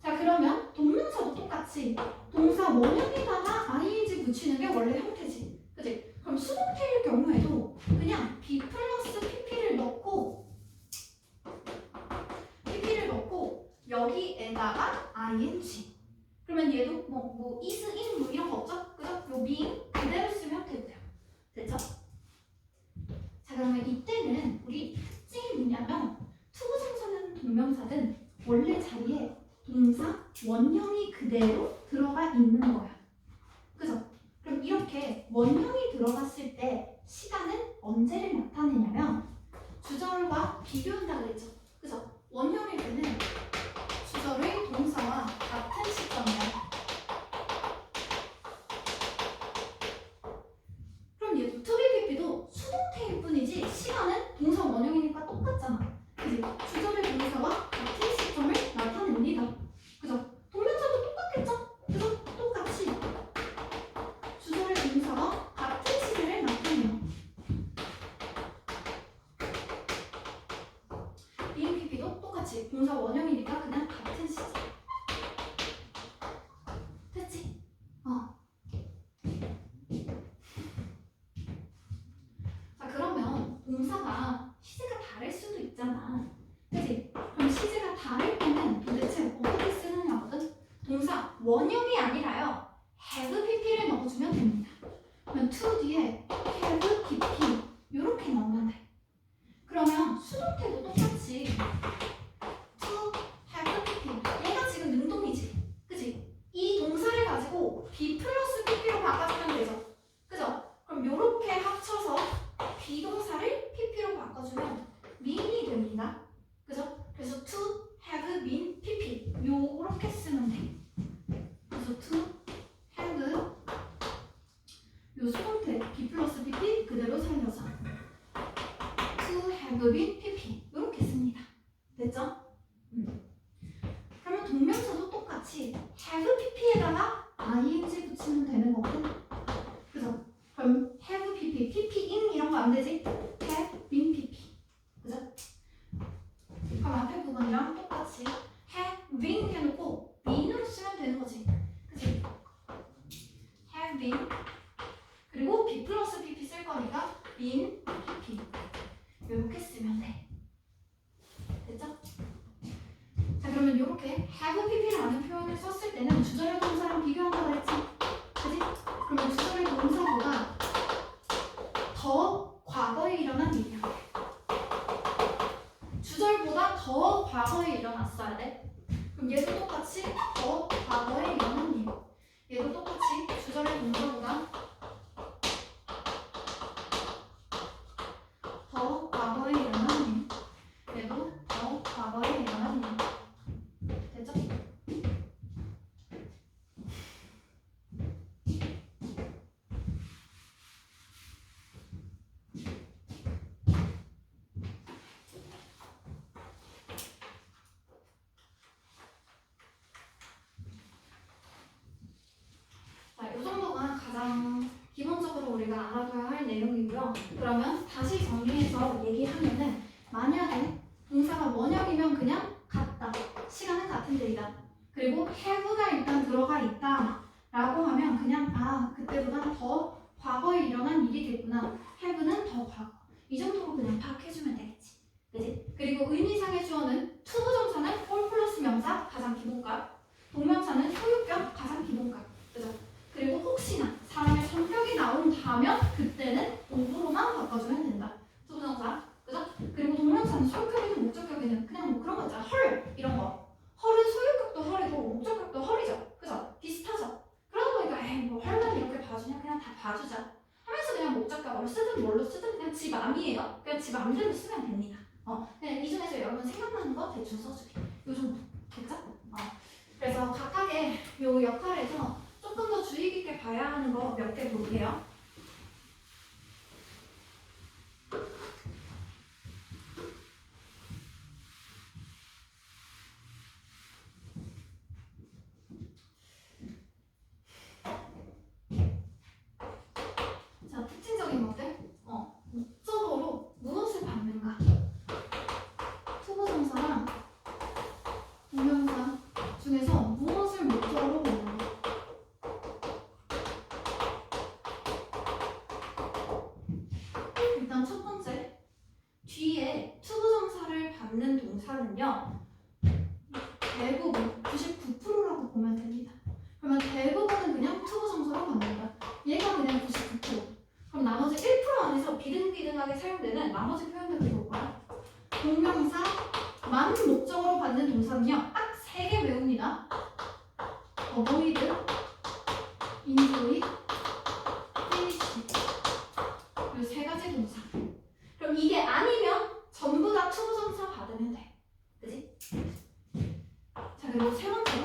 자, 그러면 동명사도 똑같이 동사 원형에다가 ing 붙이는 게 원래 형태지. 그치? 그럼 수동태일 경우에도 그냥 B 플러스 PP를 넣고 여기에다가 ing. 그러면 얘도 뭐 is, in 뭐 이런 거 없죠? 그죠? 요 being 그대로 쓰면 되고요. 됐죠? 자, 그러면 이때는 우리 특징이 뭐냐면 투부정사든 동명사든 원래 자리에 동사 원형이 그대로 들어가 있는 거야. 그죠? 그럼 이렇게 원형이 들어갔을 때 시간은 언제를 나타내냐면 주절과 비교한다 그랬죠. 그죠? 원형일 때는 주절의 동사와 같은 시점이야. 그럼 얘도 투비피피도 수동태일 뿐이지 시간은 동사 원형이니까 똑같잖아. 그지? 주절의 동사와 같은 시점을 나타냅니다. 그죠? 동명사도 똑같겠죠? 그죠? 똑같이 주절의 동사와 같은 시제를 나타내요. BMPP도 똑같이 동사 원형이니까 그냥 같은 시제. 됐지? 자, 그러면 동사가 시제가 다를 수도 있잖아. 그치? 그럼 시제가 다를 때는 도대체 어떻게 쓰느냐거든? 동사 원형이 아니라요. have pp를 넣어주면 됩니다. 그러면 to 뒤에 have pp 이렇게 넣으면 돼. 그러면 수동태도 똑같이 to have pp. 얘가 지금 능동이지. 그치? 이 동사를 가지고 b 플러스 pp로 바꿔주면 되죠. 그죠? 그럼 요렇게 합쳐서 비동사를 pp로 바꿔주면 mean이 됩니다. 그죠? 그래서 to have been pp 요렇게 쓰면 돼. 그래서 to have 요 수동태 b 플러스 pp 그대로 살려서 to have been pp 요렇게 씁니다. 됐죠? 그러면 동명사도 똑같이 have pp에다가 ing 붙이면 되는 거고. 그죠? 그럼 have pp, pp in 이런 거 안 되지? have been pp. 그죠? 그럼 앞에 부분이랑 똑같이 have been 해놓고 been으로 쓰면 되는 거지. 그치? have been 그리고 b 플러스 pp 쓸 거니까 been pp 이렇게 쓰면 돼. 됐죠? 자, 그러면 이렇게 have pp라는 표현을 썼을 때는 주절의 동사랑 비교한다고 했지? 그치? 그러면 주절의 동사보다 더 과거에 일어난 일이야. 주절보다 더 과거에 일어났어야 돼. 그럼 얘도 똑같이 알아둬야 할 내용이고요. 그러면 다시 정리해서 얘기하면은 만약에 동사가 원형이면 그냥 같다. 시간은 같은 데이다. 그리고 have가 일단 들어가 있다 라고 하면 그냥 그때보다 더 과거에 일어난 일이겠구나. have는 더 과거. 이 정도로 그냥 파악해주면 되겠지. 그치? 그리고 의미상의 주어는 투부정사는 올 플러스 명사 가장 기본값, 동명사는 소유격 가장 기본값. 그죠? 그리고 혹시나 사람의 성격이 나온다면 그때는 오브로만 바꿔주면 된다. 투부정사. 그죠? 그리고 동명사는 소유격이든 목적격이든 그냥 뭐 그런 거 있잖아. 헐 이런 거. 헐은 소유격도 헐이고 목적격도 헐이죠. 그죠? 비슷하죠? 그러다 보니까 에이 뭐 헐만 이렇게 봐주냐 그냥 다 봐주자 하면서 그냥 목적격으로 쓰든 뭘로 쓰든 그냥 지 맘이에요. 그냥 지 맘대로 쓰면 됩니다. 그냥 이 중에서 여러분 생각나는 거 대충 써주기. 요 정도. 됐죠? 그래서 각각의 요 역할에서 조금 더 주의 깊게 봐야 하는 거 몇 개 볼게요. 자, 특징적인 것들. 목적어로 무엇을 받는가? 투부정사랑 동명사 중에서 무엇을 목적으로 받는가? 일단 첫 번째, 뒤에 투부정사를 받는 동사는요, 대부분 99%라고 보면 됩니다. 그러면 대부분은 그냥 투부정사로 받는다. 얘가 그냥 99%. 그럼 나머지 1% 안에서 비등비등하게 사용되는 나머지 표현들을 볼 거야. 동명사만 목적으로 받는 동사는요, 딱 3개 외웁니다. avoid, enjoy, finish. 이 3가지 동사. 그럼 이게 아니면 전부 다 투부정사 받으면 돼. 그지? 자, 그리고 세 번째로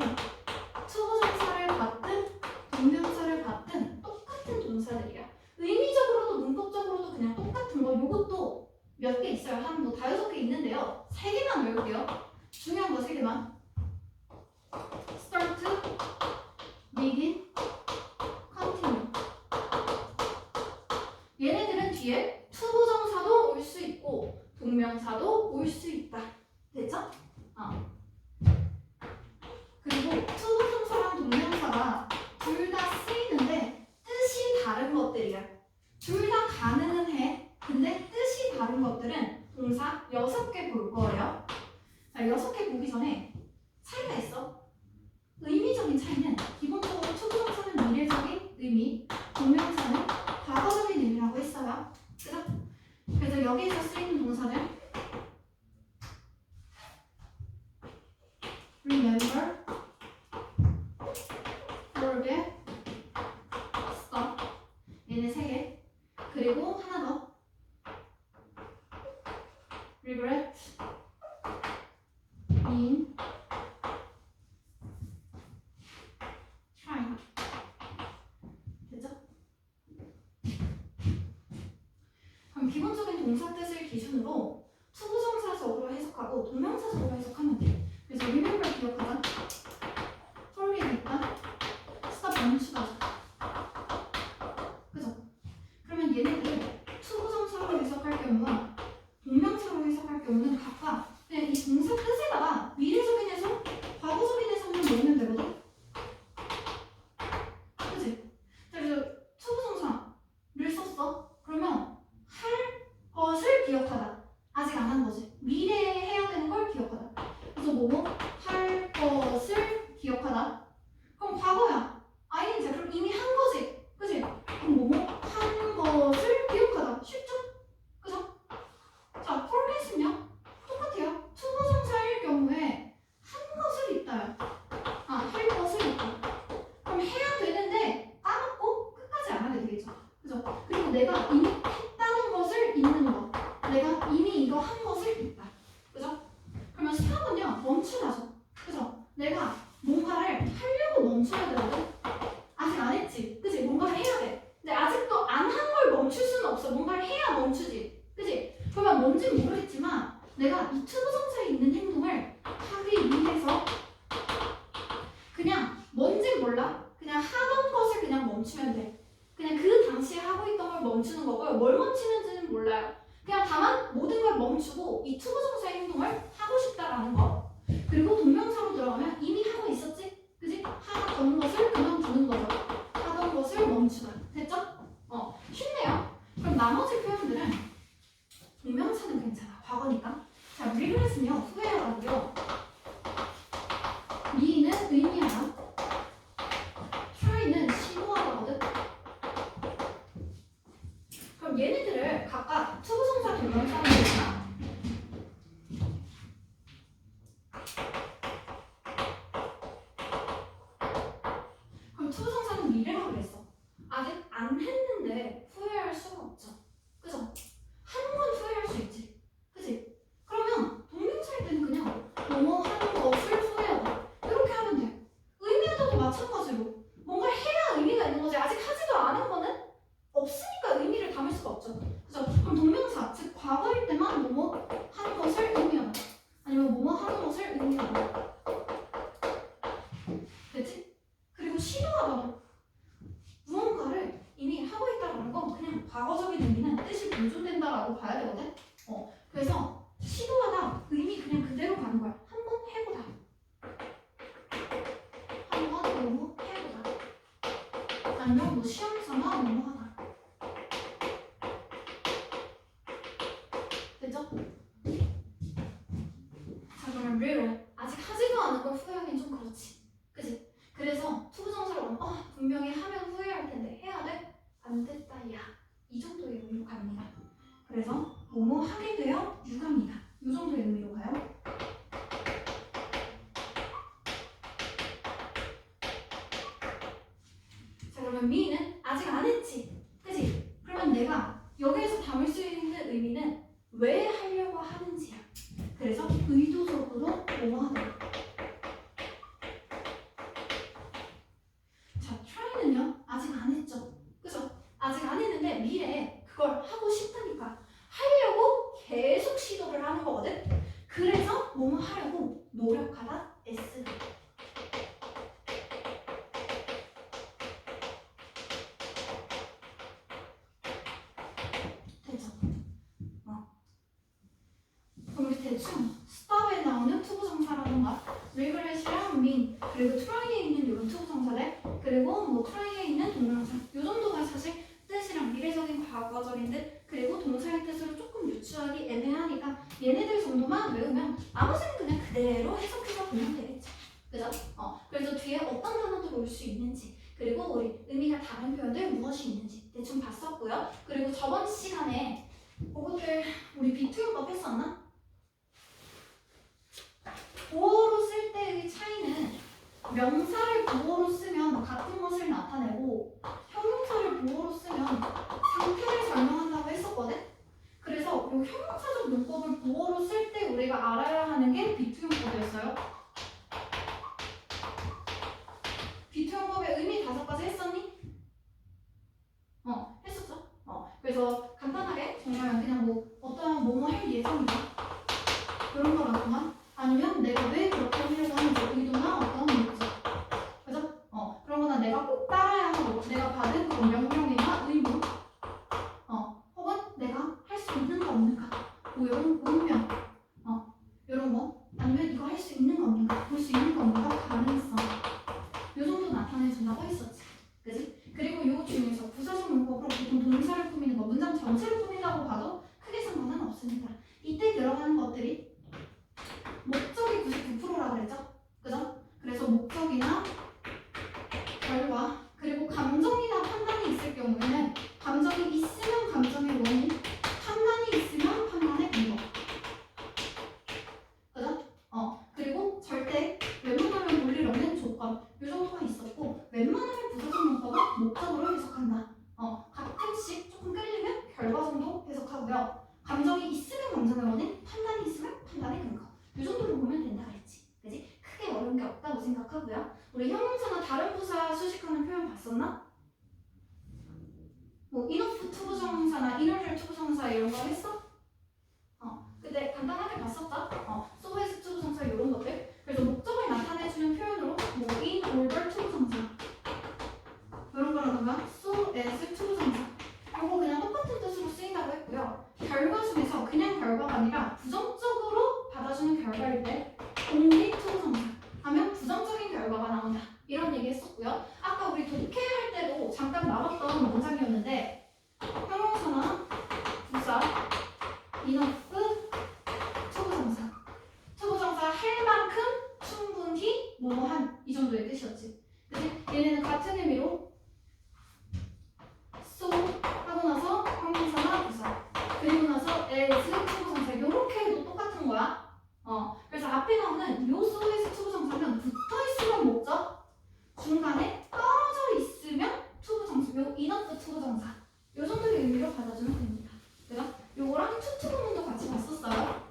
투부정사를 받든 동명사를 받든 똑같은 동사들이야. 의미적으로도 문법적으로도 그냥 똑같은 거. 요것도 몇 개 있어요. 한 뭐 5-6개 있는데요. 3개만 외울게요. 중요한 거 3개만. start, begin, continue. 얘네들은 뒤에 투부정사도 올 수 있고 동명사도 올 수 있다. 됐죠? 그리고 투부정사랑 동명사가 둘 다 쓰이는데 뜻이 다른 것들이야. 둘 다 가능은 해. 근데 뜻이 다른 것들은 동사 6개 볼 거예요. 자, 6개 보기 전에 차이가 있어. 의미적인 차이는 기본적으로 투부정사는 미래적인 의미, 동명사는 과거적인 의미라고 했어요. 그죠? 그래서 여기에서 쓰이는 동사는 remember, forget, stop. 얘네 3개. 그리고 하나 더. regret, mean, trying. 됐죠? 그럼 기본적인 동사 뜻을 기준으로 투부정사적으로 해석하고 동명사적으로 해석하면 돼. 그래서 remember 기억하자. forget 있다. stop 멈추다. 그죠? 그러면 얘네들 투부정사로 해석할 경우와 동명사로 해석할 경우는 각각 그냥 이 동사 뜻에다가 미래적인 해석, 과거적인 해석만 넣으면 되거든? 그치? 그래서 투부정사를 썼어. 그러면 할 것을 기억하다. 아직 안 한 거지. 미래에 해야 되는 걸 기억하다. 그래서 뭐뭐? 할 것을 기억하다. 그럼 과거야. ING. 그럼 이미 한 거지. 그치? 그럼 뭐뭐? 한 것을 기억하다. 쉽죠? 그죠? 자, forget은요? 똑같아요. 투부정사일 경우에 한 것을 있다요. 할 것을 있다. 그럼 해야 되는데 까먹고 끝까지 안 하게 되겠죠. 그죠? 그리고 내가 이미 했다는 것을 있는 거. 내가 이미 이거 한 것을 있다. 그죠? 그러면 스탑은요, 멈추다죠. 그죠? 내가 뭔가를 하려고 멈춰야 되거든? 아직 안 했지. 그치? 뭔가를 해야 돼. 근데 아직도 안 한 걸 멈출 수는 없어. 뭔가를 해야 멈추지. 그치? 그러면 뭔지는 모르겠지만 내가 이 투부정사에 있는 행동을 하기 위해서 그냥 뭔진 몰라. 그냥 하던 것을 그냥 멈추면 돼. 그냥 그 당시에 하고 있던 걸 멈추는 거고요. 뭘 멈추는지는 몰라요. 그냥 다만 모든 걸 멈추고 이 투부정사의 행동을 하고 싶다라는 거. 그리고 동명사로 들어가면 이미 하고 있었지? 그지? 하던 것을 그만두는 거죠. 하던 것을 멈추다. 됐죠? 쉽네요. 그럼 나머지 표현들은 동명사는 괜찮아. 과거니까. 자, regret은요. 후회하고요. me는 의미하다. try는 시도하다거든. 그럼 얘네들을 각각 투부정사 동명사로 되나? 그럼 투부정사는 미래라고 그랬어. 아직 안 했는데 후회할 수가 없죠. 그죠? 한 번 후회할 수 있지. 그지? 그러면 동명사일 때는 그냥 뭐뭐 하는 것을 후회하다. 이렇게 하면 돼. 의미하다도 마찬가지로. 뭔가 해야 의미가 있는 거지. 아직 하지도 않은 거는 없으니까 의미를 담을 수가 없죠. 그죠? 그럼 동명사, 즉 과거일 때만 뭐뭐 하는 것을 의미하다. 아니면 뭐뭐 하는 것을 의미하다. 됐지? 그리고 시도하다도 무언가를 이미 하고 있다는 건 그냥 과거적인 의미는 뜻이 보존된다라고 봐야 되거든. 그래서 시도하다 의미 그냥 그대로 가는 거야. 한번 해보다. 한번 뭐뭐 해보다. 아니면 뭐 시험 삼아 뭐뭐 하다. 됐죠? 자, 그러면 real. 아직 하지도 않은 걸 후회하긴 좀 그렇지. 그지? 그래서 투부정사로 하면 분명히 하면 후회할 텐데 해야 돼? 안 됐다 야. 이 정도의 의미로 갑니다. 그래서 뭐뭐 하게 되어 유감이다. 이 정도의 의미로 가요. 자, 그러면 me는 아직 안 했지. 그지? 그러면 내가 여기에서 담을 수 있는 의미는 왜 하려고 하는지야. 그래서 의도적으로 뭐뭐 하다. 자, try는요 아직 안 했죠. 그죠? 아직 안 했는데 미래에 그걸 하고 싶다니까 하려고 계속 시도를 하는 거거든. 그래서 뭐뭐 하려고 노력하다 애쓰다. 됐죠? 그럼 우리 대충 stop에 나오는 투부정사라던가 regret이랑 mean 그리고 try에 있는 이런 투부정사들 그리고 뭐 try에 있는 동명사 이 정도가 사실 뜻이랑 미래적인 과거적인 뜻 그리고 동사의 뜻으로 조금 유추하기 애매하니까 얘네들 정도만 외우면 나머지는 그냥 그대로 해석해서 보면 되겠죠. 그죠? 그래서 뒤에 어떤 단어들 올 수 있는지 그리고 우리 의미가 다른 표현들 무엇이 있는지 대충 봤었고요. 그리고 저번 시간에 그것들 우리 비투용법 했었나? 보어로 쓸 때의 차이는 명사를 보어로 쓰면 같은 것을 나타내고 형용사를 보어로 쓰면 상태를 설명한다고 했었거든? 그래서 이 형용사적 문법을 보어로 쓸 때 우리가 알아야 하는 게 비투용법이었어요. 비투용법의 의미 5가지 했었니? 했었죠? 그래서 간단하게 정말 그냥 뭐 어떠한 뭐뭐 할 예정이다 그런 거라거나 아니면 내가 왜 그렇게 하려고 하는지 의도나 어떤 목적 그죠? 그런 거나 내가 꼭 따라야 하고 내가 받은 그 명령이나 의무 혹은 내가 할 수 있는가 없는가 뭐 이런 운명 이런 거 아니면 이거 할 수 있는가 없는가 볼 수 있는가 없는가 가능성 이 정도 나타내준다고 했었지. 그지? 그리고 이 중에서 부사적 문법으로 보통 동사를 꾸미는 거 문장 전체를 꾸민다고 봐도 크게 상관은 없습니다. 이때 들어가는 것들이 목적이 99%라 그랬죠? 그죠? 그래서 목적이나 결과 그리고 감정이나 판단이 있을 경우에는 감정이 있으면 감정의 원인 판단이 있으면 판단의 근거 그죠? 그리고 절대 웬만하면 볼 일 없는 조건 이 정도가 있었고 웬만하면 부사적 문법은 목적으로 해석한다 가끔씩 조금 끌리면 결과 정도 해석하고요 감정이 있으면 감정의 원인 판단이 있으면 판단의 근거 이 정도로 보면 된다 그랬지. 그지? 크게 어려운 게 없다고 생각하고요. 우리 형용사나 다른 부사 수식하는 표현 봤었나? 뭐 enough 투부정사나 inner 투부정사 이런 거 했어? 근데 간단하게 봤었죠? so as 투부정사 이런 것들. 그래서 목적을 나타내주는 표현으로 뭐 in order 투부정사 이런 거라든가 so as 얘기했었고요. 아까 우리 독해할 때도 잠깐 나왔던 문장이었는데 형용사나 부사, 인어프, 투부정사. 투부정사 할 만큼 충분히 뭐한 이 정도의 뜻이었지. 그치? 얘네는 같은 의미로 so 하고 나서 형용사나 부사 그리고 나서 as 투부정사 이렇게 해도 똑같은 거야. 그래서 앞에 나오는 요 so에서 투부정사는 붙어있으면 목적, 중간에 떨어져 있으면 투부정사, 요 enough 투부정사 요 정도의 의미로 받아주면 됩니다. 그죠? 요거랑 투투 부분도 같이 봤었어요.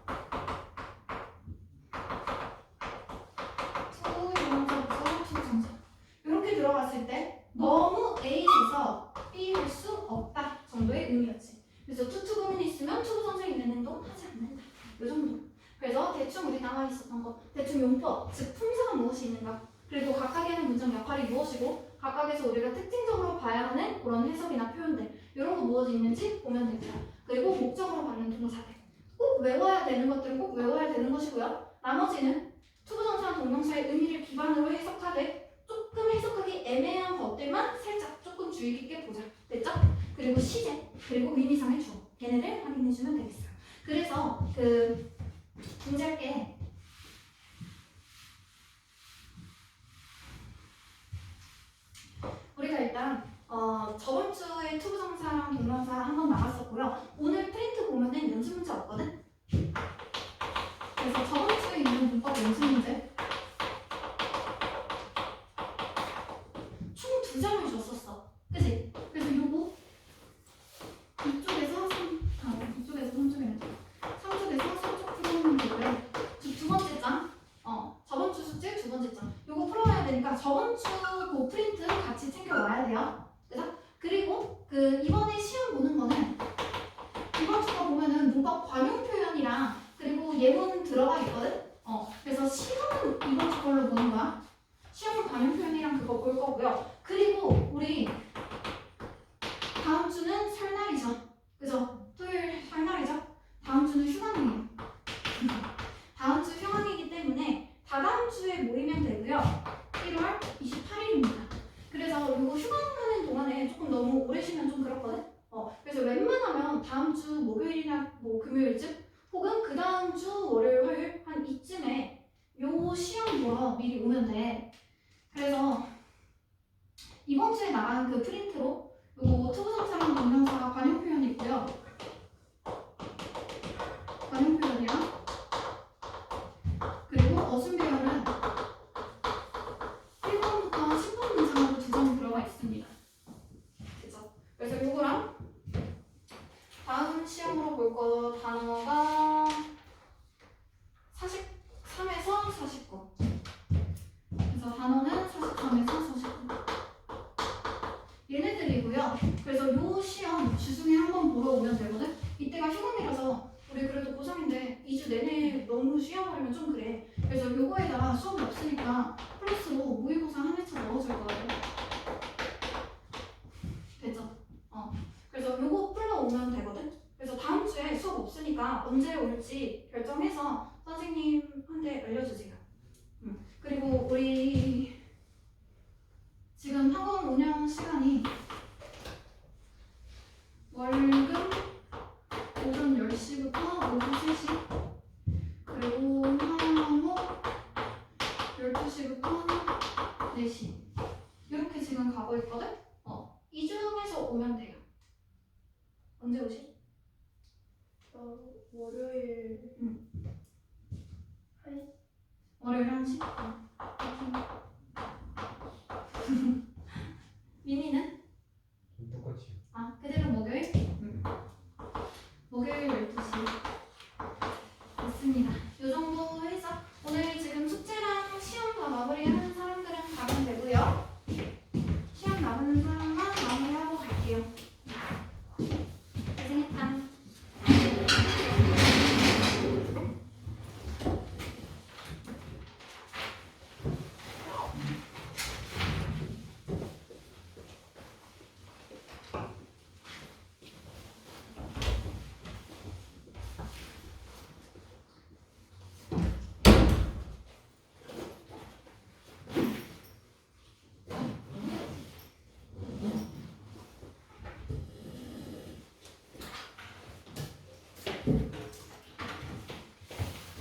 투부정사, 투부정사 이렇게 들어갔을 때 너무 A에서 B 할 수 없다 정도의 의미였지. 그래서 투투 부분이 있으면 투부정사 있는 행동 하지 않는다. 요 정도. 그래서 대충 우리 나와 있었던 거, 대충 용법, 즉 품사가 무엇이 있는가, 그리고 각각의 하는 문장 역할이 무엇이고, 각각에서 우리가 특징적으로 봐야 하는 그런 해석이나 표현들, 이런 거 무엇이 있는지 보면 됩니다. 그리고 목적으로 받는 동사들, 꼭 외워야 되는 것들은 꼭 외워야 되는 것이고요. 나머지는 투부정사 동명사의 의미를 기반으로 해석하되 조금 해석하기 애매한 것들만 살짝 조금 주의 깊게 보자. 됐죠? 그리고 시제, 그리고 의미상의 주어, 걔네들 확인해주면 되겠어요. 그래서 문제할게. 우리가 일단 저번 주에 투부정사랑 동명사 한번 나왔었고요. 오늘 프린트 보면은 연습 문제 없거든? 그래서 저번 주에 있는 문법 연습 문제 총 2장을 줬었어. 그치? 그래서 요거 이쪽에서 3쪽에 3쪽에서 3쪽 풀어오면 되고요. 두 번째 장, 저번 주 숙제 두 번째 장. 요거 풀어와야 되니까 저번 주 그 프린트 같이 챙겨와야 돼요. 그죠? 그리고 이번에 시험 보는 거는 이번 주가 보면은 문법 관용 표현이랑 그리고 예문 들어가 있거든? 그래서 시험은 이번 주 걸로 보는 거야. 시험은 관용 표현이랑 그거 볼 거고요. 그리고 우리 다음 주는 설날이죠. 그죠? 토요일 설날이죠? 다음 주는 휴강이에요. 다음 주 휴강이기 때문에 다다음 주에 모이면 되고요. 1월 28일입니다. 그래서 이거 휴강하는 동안에 조금 너무 오래 쉬면 좀 그렇거든? 그래서 웬만하면 다음 주 목요일이나 뭐 금요일쯤 혹은 그 다음 주 월요일, 화요일 한 이쯤에 요 시험 보러 미리 오면 돼. 그래서 이번 주에 나간 그 프린트로 요거 투부정사랑 동명사가 관용 표현이 있고요. 관용 표현이랑 그리고 어순배열은 1번부터 10번 문장으로 2점 들어가 있습니다. 그죠? 그래서 요거랑 다음 시험으로 볼 거 단어가 43에서 49. 그래서 단어는 43에서 49. 얘네들이고요. 그래서 요 시험 주중에 한번 보러 오면 되거든? 이때가 휴강이라서 우리 그래도 고3인데 2주 내내 너무 쉬어버리면 좀 그래. 그래서 요거에다가 수업이 없으니까 플러스로 모의고사 한 회차 넣어줄 거예요. 됐죠? 그래서 요거 풀러오면 되거든? 그래서 다음 주에 수업 없으니까 언제 올지 결정해서 선생님한테 알려주세요. 그리고 우리 지금 학원 운영 시간이 월금 오전 10시부터 오후 3시 그리고 화목 12시부터 4시 이렇게 지금 가고 있거든? 이 중에서 오면 돼요. 언제 오지? 월요일 월요일 1시? 미니는?